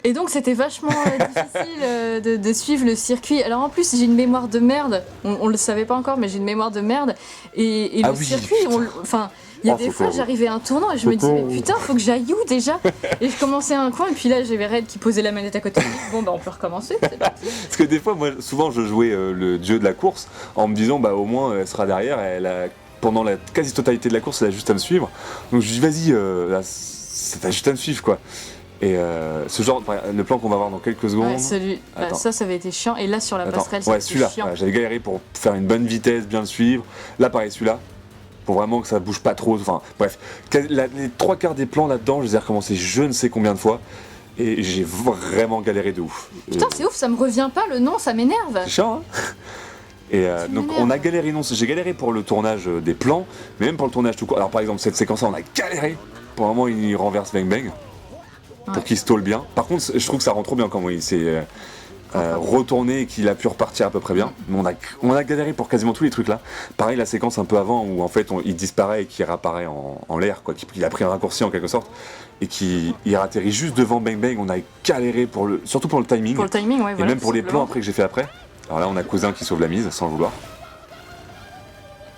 Et donc c'était vachement difficile de suivre le circuit. Alors en plus j'ai une mémoire de merde, on le savait pas encore mais j'ai une mémoire de merde. Et Ah le oui, circuit, enfin il y a Oh, des faut fois pas- j'arrivais à un tournant et je me disais mais putain faut que j'aille où déjà? Et je commençais à un coin et puis là j'avais Red qui posait la manette à côté. Je me dis, bon bah on peut recommencer. C'est parti. Parce que des fois, moi, souvent, je jouais le dieu de la course en me disant, bah, au moins, elle sera derrière. Pendant la quasi-totalité de la course, elle a juste à me suivre. Donc, je dis, vas-y, là, t'as juste à me suivre, quoi. Et ce genre, le plan qu'on va voir dans quelques secondes. Ouais, celui, Attends. ça avait été chiant et là sur la Attends, passerelle ouais, c'était celui-là, chiant. voilà, j'avais galéré pour faire une bonne vitesse, bien le suivre. Là, pareil, celui-là, pour vraiment que ça bouge pas trop. Enfin, bref, les trois quarts des plans là-dedans, je les ai recommencés je ne sais combien de fois. Et j'ai vraiment galéré de ouf. Putain c'est ouf, ça me revient pas le nom, ça m'énerve. C'est chiant, hein. Et donc m'énerve. on a galéré, non, j'ai galéré pour le tournage des plans, mais même pour le tournage tout court. Alors par exemple cette séquence-là, on a galéré pour vraiment il renverse Bang Bang, pour Ouais. qu'il stole bien. Par contre, je trouve que ça rend trop bien quand il s'est retourné et qu'il a pu repartir à peu près bien. Mais on a galéré pour quasiment tous les trucs là. Pareil la séquence un peu avant où en fait il disparaît et qu'il réapparaît en l'air, quoi, qu'il a pris un raccourci en quelque sorte et qu'il atterrit juste devant Bang Bang. On a galéré surtout pour le timing. Pour le timing, ouais, Et voilà. même tout pour les plans simplement. après que j'ai fait après. Alors là, on a Cousin qui sauve la mise sans le vouloir.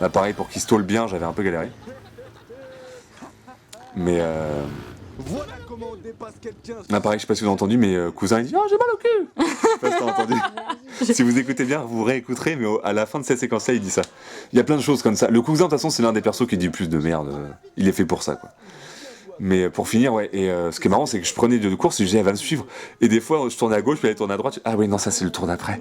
Là, pareil, pour qu'il stole bien, j'avais un peu galéré. Mais Voilà comment on dépasse quelqu'un. là, pareil, je sais pas si vous avez entendu, mais Cousin il dit oh, j'ai mal au cul. Je sais pas si t'as entendu. Si vous écoutez bien, vous réécouterez, mais à la fin de cette séquence-là, il dit ça. Il y a plein de choses comme ça. Le Cousin, de toute façon, c'est l'un des persos qui dit le plus de merde. Il est fait pour ça, quoi. Mais pour finir, ouais, et ce qui est marrant, c'est que je prenais de course et je disais, elle va me suivre. Et des fois, je tournais à gauche, puis elle tournait à droite. Ah oui, non, ça c'est le tour d'après.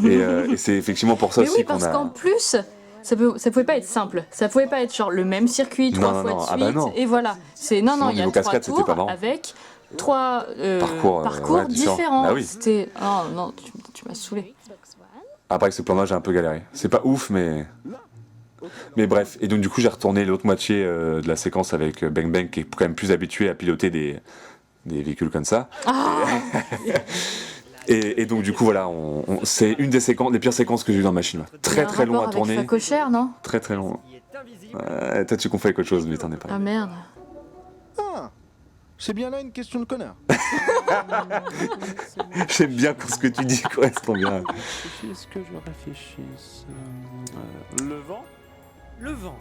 Et c'est effectivement pour ça Mais aussi oui, qu'on parce a. qu'en plus, ça pouvait pas être simple. Ça pouvait pas être genre le même circuit Non, trois non, fois non. de Ah suite. bah non. Et voilà. C'est non, Sinon, non, il y a niveau 3 cascade, c'était tours pas marrant. avec 3 Parcours, ouais, différents. différents. Bah oui. C'était non, non, tu m'as saoulé. Après, ce plan-là, j'ai un peu galéré. C'est pas ouf, mais. Mais bref. Et donc, du coup, j'ai retourné l'autre moitié de la séquence avec Bang Bang, qui est quand même plus habitué à piloter des véhicules comme ça. Ah Et donc, du coup, voilà, c'est une des pires séquences que j'ai eues dans Machine. Très très long à tourner. Avec Facochère, non? Très très long. Toi, tu confonds avec autre chose, mais t'en es pas. Ah merde. Ah, c'est bien là une question de connard. J'aime bien quand ce que tu dis correspond bien. Est-ce que je réfléchisse Le vent? Le vent.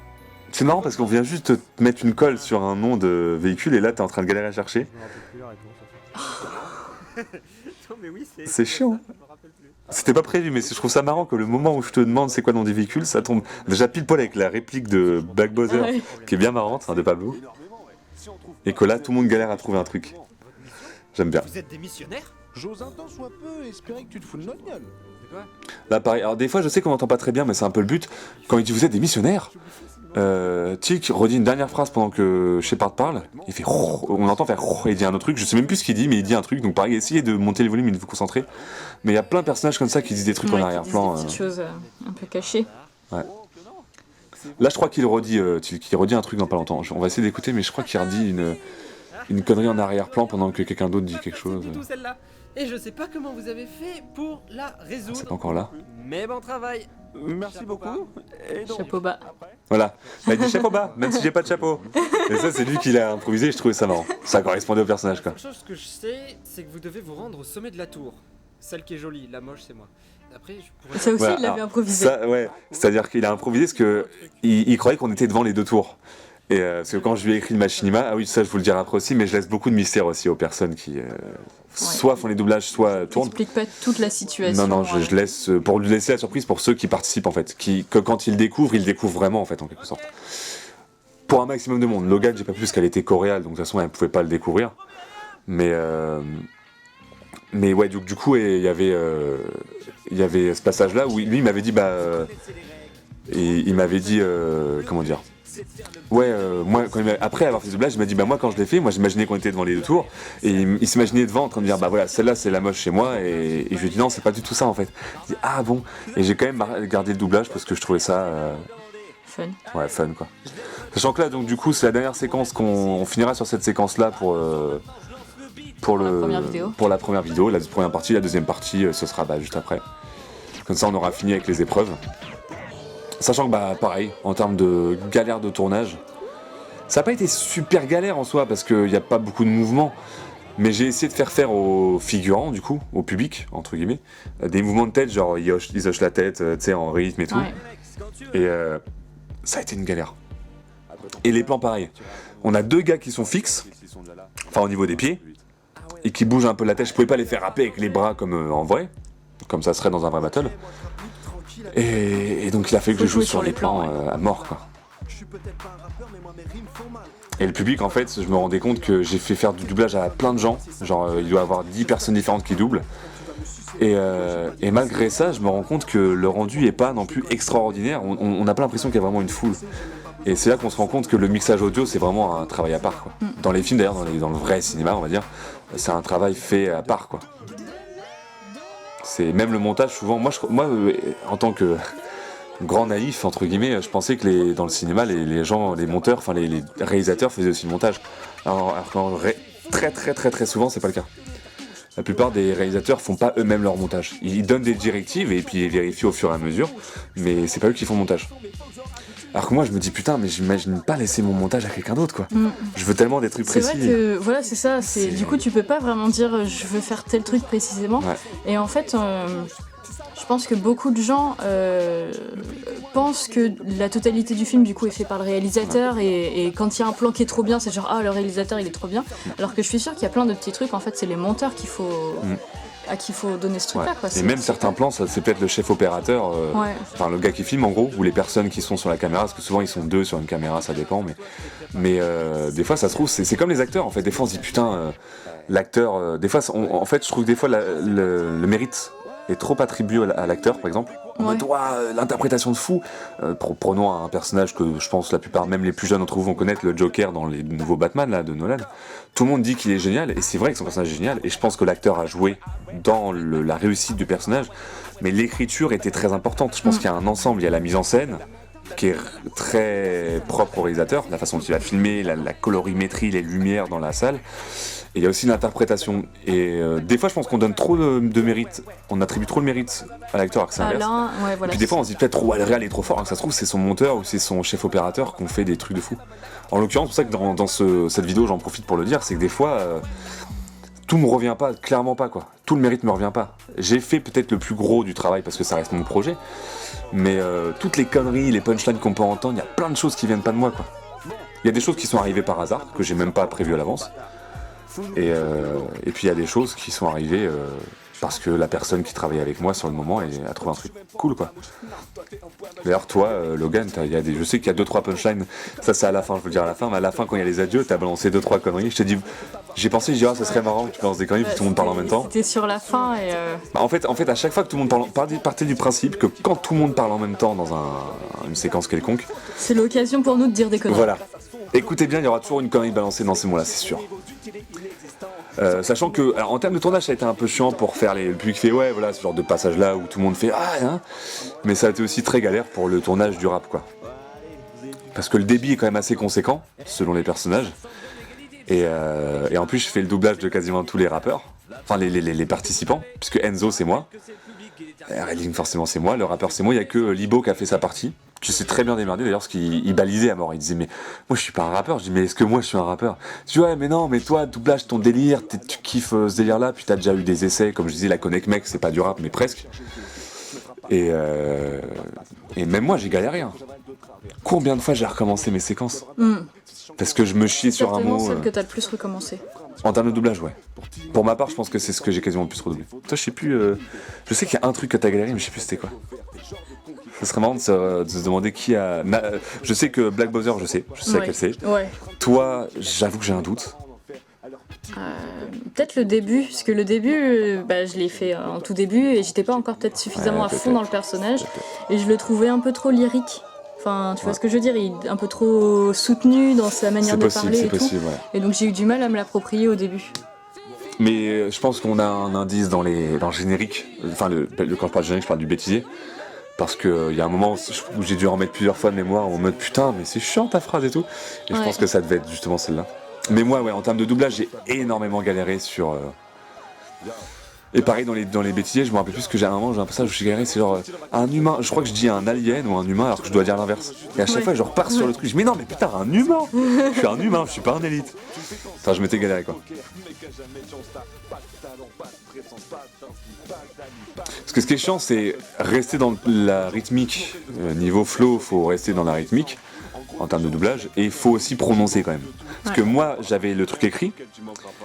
C'est marrant parce qu'on vient juste te mettre une colle sur un nom de véhicule et là t'es en train de galérer à chercher. C'est chiant. C'était pas prévu, mais je trouve ça marrant que le moment où je te demande c'est quoi le nom des véhicules, ça tombe déjà pile poil avec la réplique de Black Bowser, Ouais. qui est bien marrante, de Pablo. Et que là tout le monde galère à trouver un truc. J'aime bien. Vous êtes des missionnaires? J'ose un tant soit peu espérer que tu te fous de notre gueule. Là pareil, alors des fois je sais qu'on entend pas très bien mais c'est un peu le but. Quand il dit vous êtes des missionnaires, Tic redit une dernière phrase pendant que Shepard parle, il fait on entend faire et il dit un autre truc, je sais même plus ce qu'il dit mais il dit un truc, donc pareil essayez de monter le volume et de vous concentrer. Mais il y a plein de personnages comme ça qui disent des trucs en Ouais, qui arrière-plan. disent des petites choses un peu cachées. Ouais. Là je crois qu'il redit un truc dans pas longtemps, on va essayer d'écouter mais je crois qu'il redit une connerie en arrière-plan pendant que quelqu'un d'autre dit quelque chose. Tout celle-là. Et je sais pas comment vous avez fait pour la résoudre. C'est pas encore là. Mais bon travail. Merci beaucoup. Et donc, Chapeau bas. Voilà, il dit chapeau bas, même si j'ai pas de chapeau. Et ça c'est lui qui l'a improvisé, je trouvais ça marrant. Ça correspondait au personnage quoi. La seule chose que je sais, c'est que vous devez vous rendre au sommet de la tour. Celle qui est jolie, la moche c'est moi. Après, je pourrais... Ça aussi, Voilà, il l'avait alors, improvisé. Ça, ouais, c'est-à-dire qu'il a improvisé parce que il croyait qu'on était devant les deux tours. Et parce que quand je lui ai écrit le machinima, ah oui, ça je vous le dirai après aussi, mais je laisse beaucoup de mystère aussi aux personnes qui soit font les doublages, soit tournent. Explique pas toute la situation. Non, je laisse pour lui laisser la surprise pour ceux qui participent en fait, que quand ils découvrent vraiment en fait en quelque sorte. Pour un maximum de monde, Logan, j'ai pas pu parce qu'elle était coréale, donc de toute façon elle pouvait pas le découvrir. Mais ouais, du coup il y avait ce passage là où lui il m'avait dit il m'avait dit comment dire. Ouais, moi, après avoir fait ce doublage, il m'a dit, moi quand je l'ai fait, moi j'imaginais qu'on était devant les deux tours, et il s'imaginait devant en train de dire, voilà, celle-là c'est la moche chez moi, et je lui ai dit, non, c'est pas du tout ça en fait. Il dit, ah bon, et j'ai quand même gardé le doublage parce que je trouvais ça. Fun. Ouais, fun quoi. Sachant que là, donc du coup, c'est la dernière séquence on finira sur cette séquence-là pour la première vidéo, la première partie, la deuxième partie, ce sera juste après. Comme ça, on aura fini avec les épreuves. Sachant que pareil, en termes de galère de tournage, ça n'a pas été super galère en soi parce qu'il n'y a pas beaucoup de mouvements, mais j'ai essayé de faire aux figurants du coup, au public entre guillemets, des mouvements de tête, genre ils hochent la tête, tu sais, en rythme et tout. Ouais. Et ça a été une galère. Et les plans pareil. On a deux gars qui sont fixes, enfin au niveau des pieds, et qui bougent un peu la tête. Je pouvais pas les faire happer avec les bras comme en vrai, comme ça serait dans un vrai battle. Et donc il a fallu que je joue sur les plans à mort quoi. Et le public en fait, je me rendais compte que j'ai fait faire du doublage à plein de gens, genre il doit y avoir 10 personnes différentes qui doublent. Et malgré ça, je me rends compte que le rendu est pas non plus extraordinaire, on n'a pas l'impression qu'il y a vraiment une foule. Et c'est là qu'on se rend compte que le mixage audio c'est vraiment un travail à part quoi. Dans les films d'ailleurs, dans le vrai cinéma on va dire, c'est un travail fait à part quoi. C'est même le montage souvent, moi en tant que grand naïf entre guillemets, je pensais que dans le cinéma les gens, les monteurs, enfin les réalisateurs faisaient aussi le montage. Alors très souvent c'est pas le cas. La plupart des réalisateurs font pas eux-mêmes leur montage. Ils donnent des directives et puis ils vérifient au fur et à mesure, mais c'est pas eux qui font le montage. Alors que moi je me dis putain mais j'imagine pas laisser mon montage à quelqu'un d'autre quoi. Je veux tellement des trucs précis. C'est vrai que voilà c'est ça, du coup tu peux pas vraiment dire je veux faire tel truc précisément. Ouais. Et en fait je pense que beaucoup de gens pensent que la totalité du film du coup est fait par le réalisateur et quand il y a un plan qui est trop bien c'est genre le réalisateur il est trop bien. Alors que je suis sûre qu'il y a plein de petits trucs en fait c'est les monteurs qu'il faut... à qui il faut donner ce truc-là. Quoi. Et même certains plans, c'est peut-être le chef opérateur, enfin le gars qui filme en gros, ou les personnes qui sont sur la caméra, parce que souvent ils sont deux sur une caméra, ça dépend, mais des fois ça se trouve, c'est comme les acteurs en fait, des fois on se dit putain, l'acteur, des fois, en fait je trouve que des fois le mérite est trop attribué à l'acteur par exemple. L'interprétation de fou. Prenons un personnage que je pense la plupart, même les plus jeunes d'entre vous vont connaître, le Joker dans les nouveaux Batman là, de Nolan. Tout le monde dit qu'il est génial, et c'est vrai que son personnage est génial, et je pense que l'acteur a joué dans la réussite du personnage, mais l'écriture était très importante. Je pense qu'il y a un ensemble, il y a la mise en scène, qui est très propre au réalisateur, la façon dont il va filmer, la colorimétrie, les lumières dans la salle. Et il y a aussi l'interprétation. Et des fois, je pense qu'on donne trop de mérite, on attribue trop de mérite à l'acteur, alors que c'est inverse. Et puis des fois, on se dit peut-être le réal est trop fort, alors que ça se trouve, c'est son monteur ou c'est son chef opérateur qu'on fait des trucs de fou. En l'occurrence, c'est pour ça que dans cette vidéo, j'en profite pour le dire, c'est que des fois, tout me revient pas, clairement pas quoi. Tout le mérite me revient pas. J'ai fait peut-être le plus gros du travail parce que ça reste mon projet, mais toutes les conneries, les punchlines qu'on peut entendre, il y a plein de choses qui viennent pas de moi quoi. Il y a des choses qui sont arrivées par hasard, que j'ai même pas prévues à l'avance, et puis il y a des choses qui sont arrivées parce que la personne qui travaillait avec moi sur le moment a trouvé un truc cool quoi. D'ailleurs toi Logan, je sais qu'il y a 2-3 punchlines, ça c'est à la fin, je veux le dire à la fin, mais à la fin quand il y a les adieux, t'as balancé 2-3 conneries, je t'ai dit, j'ai dit ça serait marrant que tu balances des conneries puis tout le monde parle en même temps. C'était sur la fin et... Bah, en fait à chaque fois que tout le monde parle, partez du principe que quand tout le monde parle en même temps dans une séquence quelconque, c'est l'occasion pour nous de dire des conneries. Voilà. Écoutez bien, il y aura toujours une connerie balancée dans ces mots-là, c'est sûr. Sachant que, alors, en termes de tournage, ça a été un peu chiant pour faire le public fait ouais, voilà, ce genre de passage-là où tout le monde fait ah, hein. Mais ça a été aussi très galère pour le tournage du rap, quoi. Parce que le débit est quand même assez conséquent, selon les personnages. Et en plus, je fais le doublage de quasiment tous les rappeurs, enfin les participants, puisque Enzo c'est moi. Redding forcément c'est moi, le rappeur c'est moi, il n'y a que Libo qui a fait sa partie. Je sais très bien démerder d'ailleurs parce qu'il balisait à mort, il disait mais moi je suis pas un rappeur, je dis mais est-ce que moi je suis un rappeur? Tu vois mais non mais toi doublage ton délire, tu kiffes ce délire là, puis t'as déjà eu des essais, comme je disais la Connect Mec c'est pas du rap mais presque. Et même moi j'ai galéré hein. Combien de fois j'ai recommencé mes séquences parce que je me chiais sur un mot. C'est celle que t'as le plus recommencé. En termes de doublage, ouais. Pour ma part, je pense que c'est ce que j'ai quasiment le plus redoublé. Toi, je sais plus. Je sais qu'il y a un truc que t'as galéré, mais je sais plus c'était quoi. Ça serait marrant de se demander qui a. Je sais que Black Bowser, je sais laquelle c'est. Ouais. Toi, j'avoue que j'ai un doute. Peut-être le début, parce que le début, je l'ai fait en tout début et j'étais pas encore peut-être suffisamment à fond dans le personnage et je le trouvais un peu trop lyrique. Enfin, tu vois ce que je veux dire, il est un peu trop soutenu dans sa manière de parler et tout. Ouais. Et donc j'ai eu du mal à me l'approprier au début. Mais je pense qu'on a un indice dans le générique. Enfin, quand je parle de générique, je parle du bêtisier. Parce qu'il y a un moment où j'ai dû en mettre plusieurs fois de mémoire en mode putain, mais c'est chiant ta phrase et tout. Et je pense que ça devait être justement celle-là. Mais moi, ouais, en termes de doublage, j'ai énormément galéré sur. Et pareil dans les bêtisiers, je me rappelle plus que j'ai un passage où j'ai galéré, c'est genre un humain, je crois que je dis un alien ou un humain alors que je dois dire l'inverse. Et à chaque fois je repars sur le truc, je dis mais non mais putain un humain. Je suis un humain, je suis pas un élite. Enfin je m'étais galéré quoi. Parce que ce qui est chiant c'est rester dans la rythmique, niveau flow faut rester dans la rythmique en termes de doublage et il faut aussi prononcer quand même. Parce que moi j'avais le truc écrit.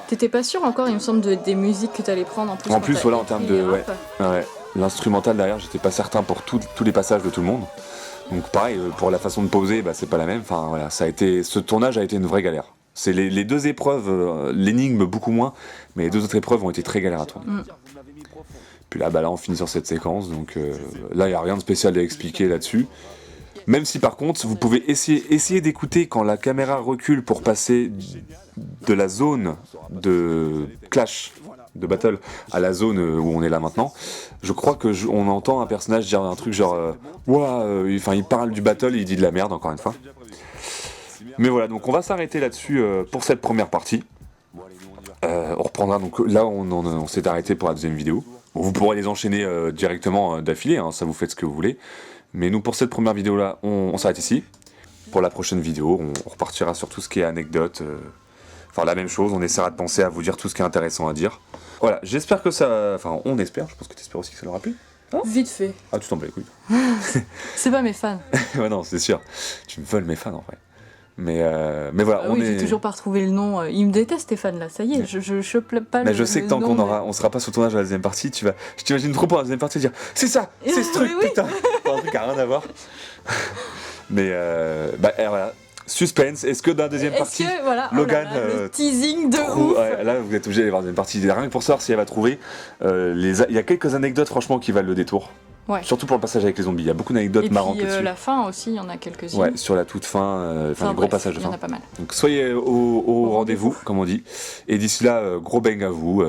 T'étais pas sûr encore, il me semble, des musiques que t'allais prendre en plus. En plus, voilà, en termes de. Ouais. L'instrumental derrière, j'étais pas certain pour tous les passages de tout le monde. Donc, pareil, pour la façon de poser, c'est pas la même. Enfin, voilà, ce tournage a été une vraie galère. C'est les deux épreuves, l'énigme beaucoup moins, mais les deux autres épreuves ont été très galères à tourner. Puis là, on finit sur cette séquence, donc là, il n'y a rien de spécial à expliquer là-dessus. Même si par contre, vous pouvez essayer d'écouter quand la caméra recule pour passer de la zone de clash, de battle, à la zone où on est là maintenant. Je crois que on entend un personnage dire un truc genre il parle du battle et il dit de la merde encore une fois. Mais voilà, donc on va s'arrêter là-dessus pour cette première partie. On reprendra donc là on s'est arrêté pour la deuxième vidéo. Vous pourrez les enchaîner directement d'affilée, hein, ça vous faites ce que vous voulez. Mais nous pour cette première vidéo là, on s'arrête ici. Pour la prochaine vidéo, on repartira sur tout ce qui est anecdote. Enfin la même chose, on essaiera de penser à vous dire tout ce qui est intéressant à dire. Voilà, j'espère que ça... Enfin on espère, je pense que tu espères aussi que ça l'aura plu. Hein vite fait. Ah tu t'en bats les couilles. C'est pas mes fans. Ouais non c'est sûr, tu me voles mes fans en vrai. Mais voilà, on est... j'ai toujours pas retrouvé le nom. Ils me détestent, tes fans là. Ça y est, je chope pas. Mais je sais que tant qu'on on sera pas sur le tournage de la deuxième partie, je t'imagine trop pour la deuxième partie dire c'est ça, c'est ce truc, putain. Un truc qui a rien à voir. Mais voilà. Suspense. Est-ce que dans la deuxième partie, Logan, le teasing de ouf. Là vous êtes obligé d'aller voir la deuxième partie. Rien que pour savoir si elle va trouver. Il y a quelques anecdotes franchement qui valent le détour. Ouais. Surtout pour le passage avec les zombies, il y a beaucoup d'anecdotes marrantes là-dessus. La fin aussi, il y en a quelques-unes. Ouais, sur la toute fin, les gros passages de fin. Il y en a pas mal. Donc soyez au rendez-vous, comme on dit. Et d'ici là, gros bang à vous.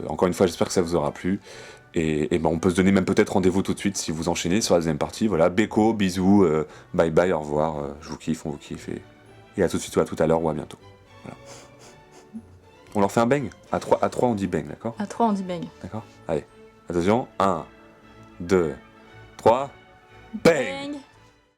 Encore une fois, j'espère que ça vous aura plu. Et on peut se donner même peut-être rendez-vous tout de suite si vous enchaînez sur la deuxième partie. Voilà, Beko, bisous, bye bye, au revoir. Je vous kiffe, on vous kiffe. Et à tout de suite ou à tout à l'heure ou à bientôt. Voilà. On leur fait un bang. À 3 on dit bang, d'accord ? À 3 on dit bang. D'accord ? Allez, attention, 1, 2, 3, bang!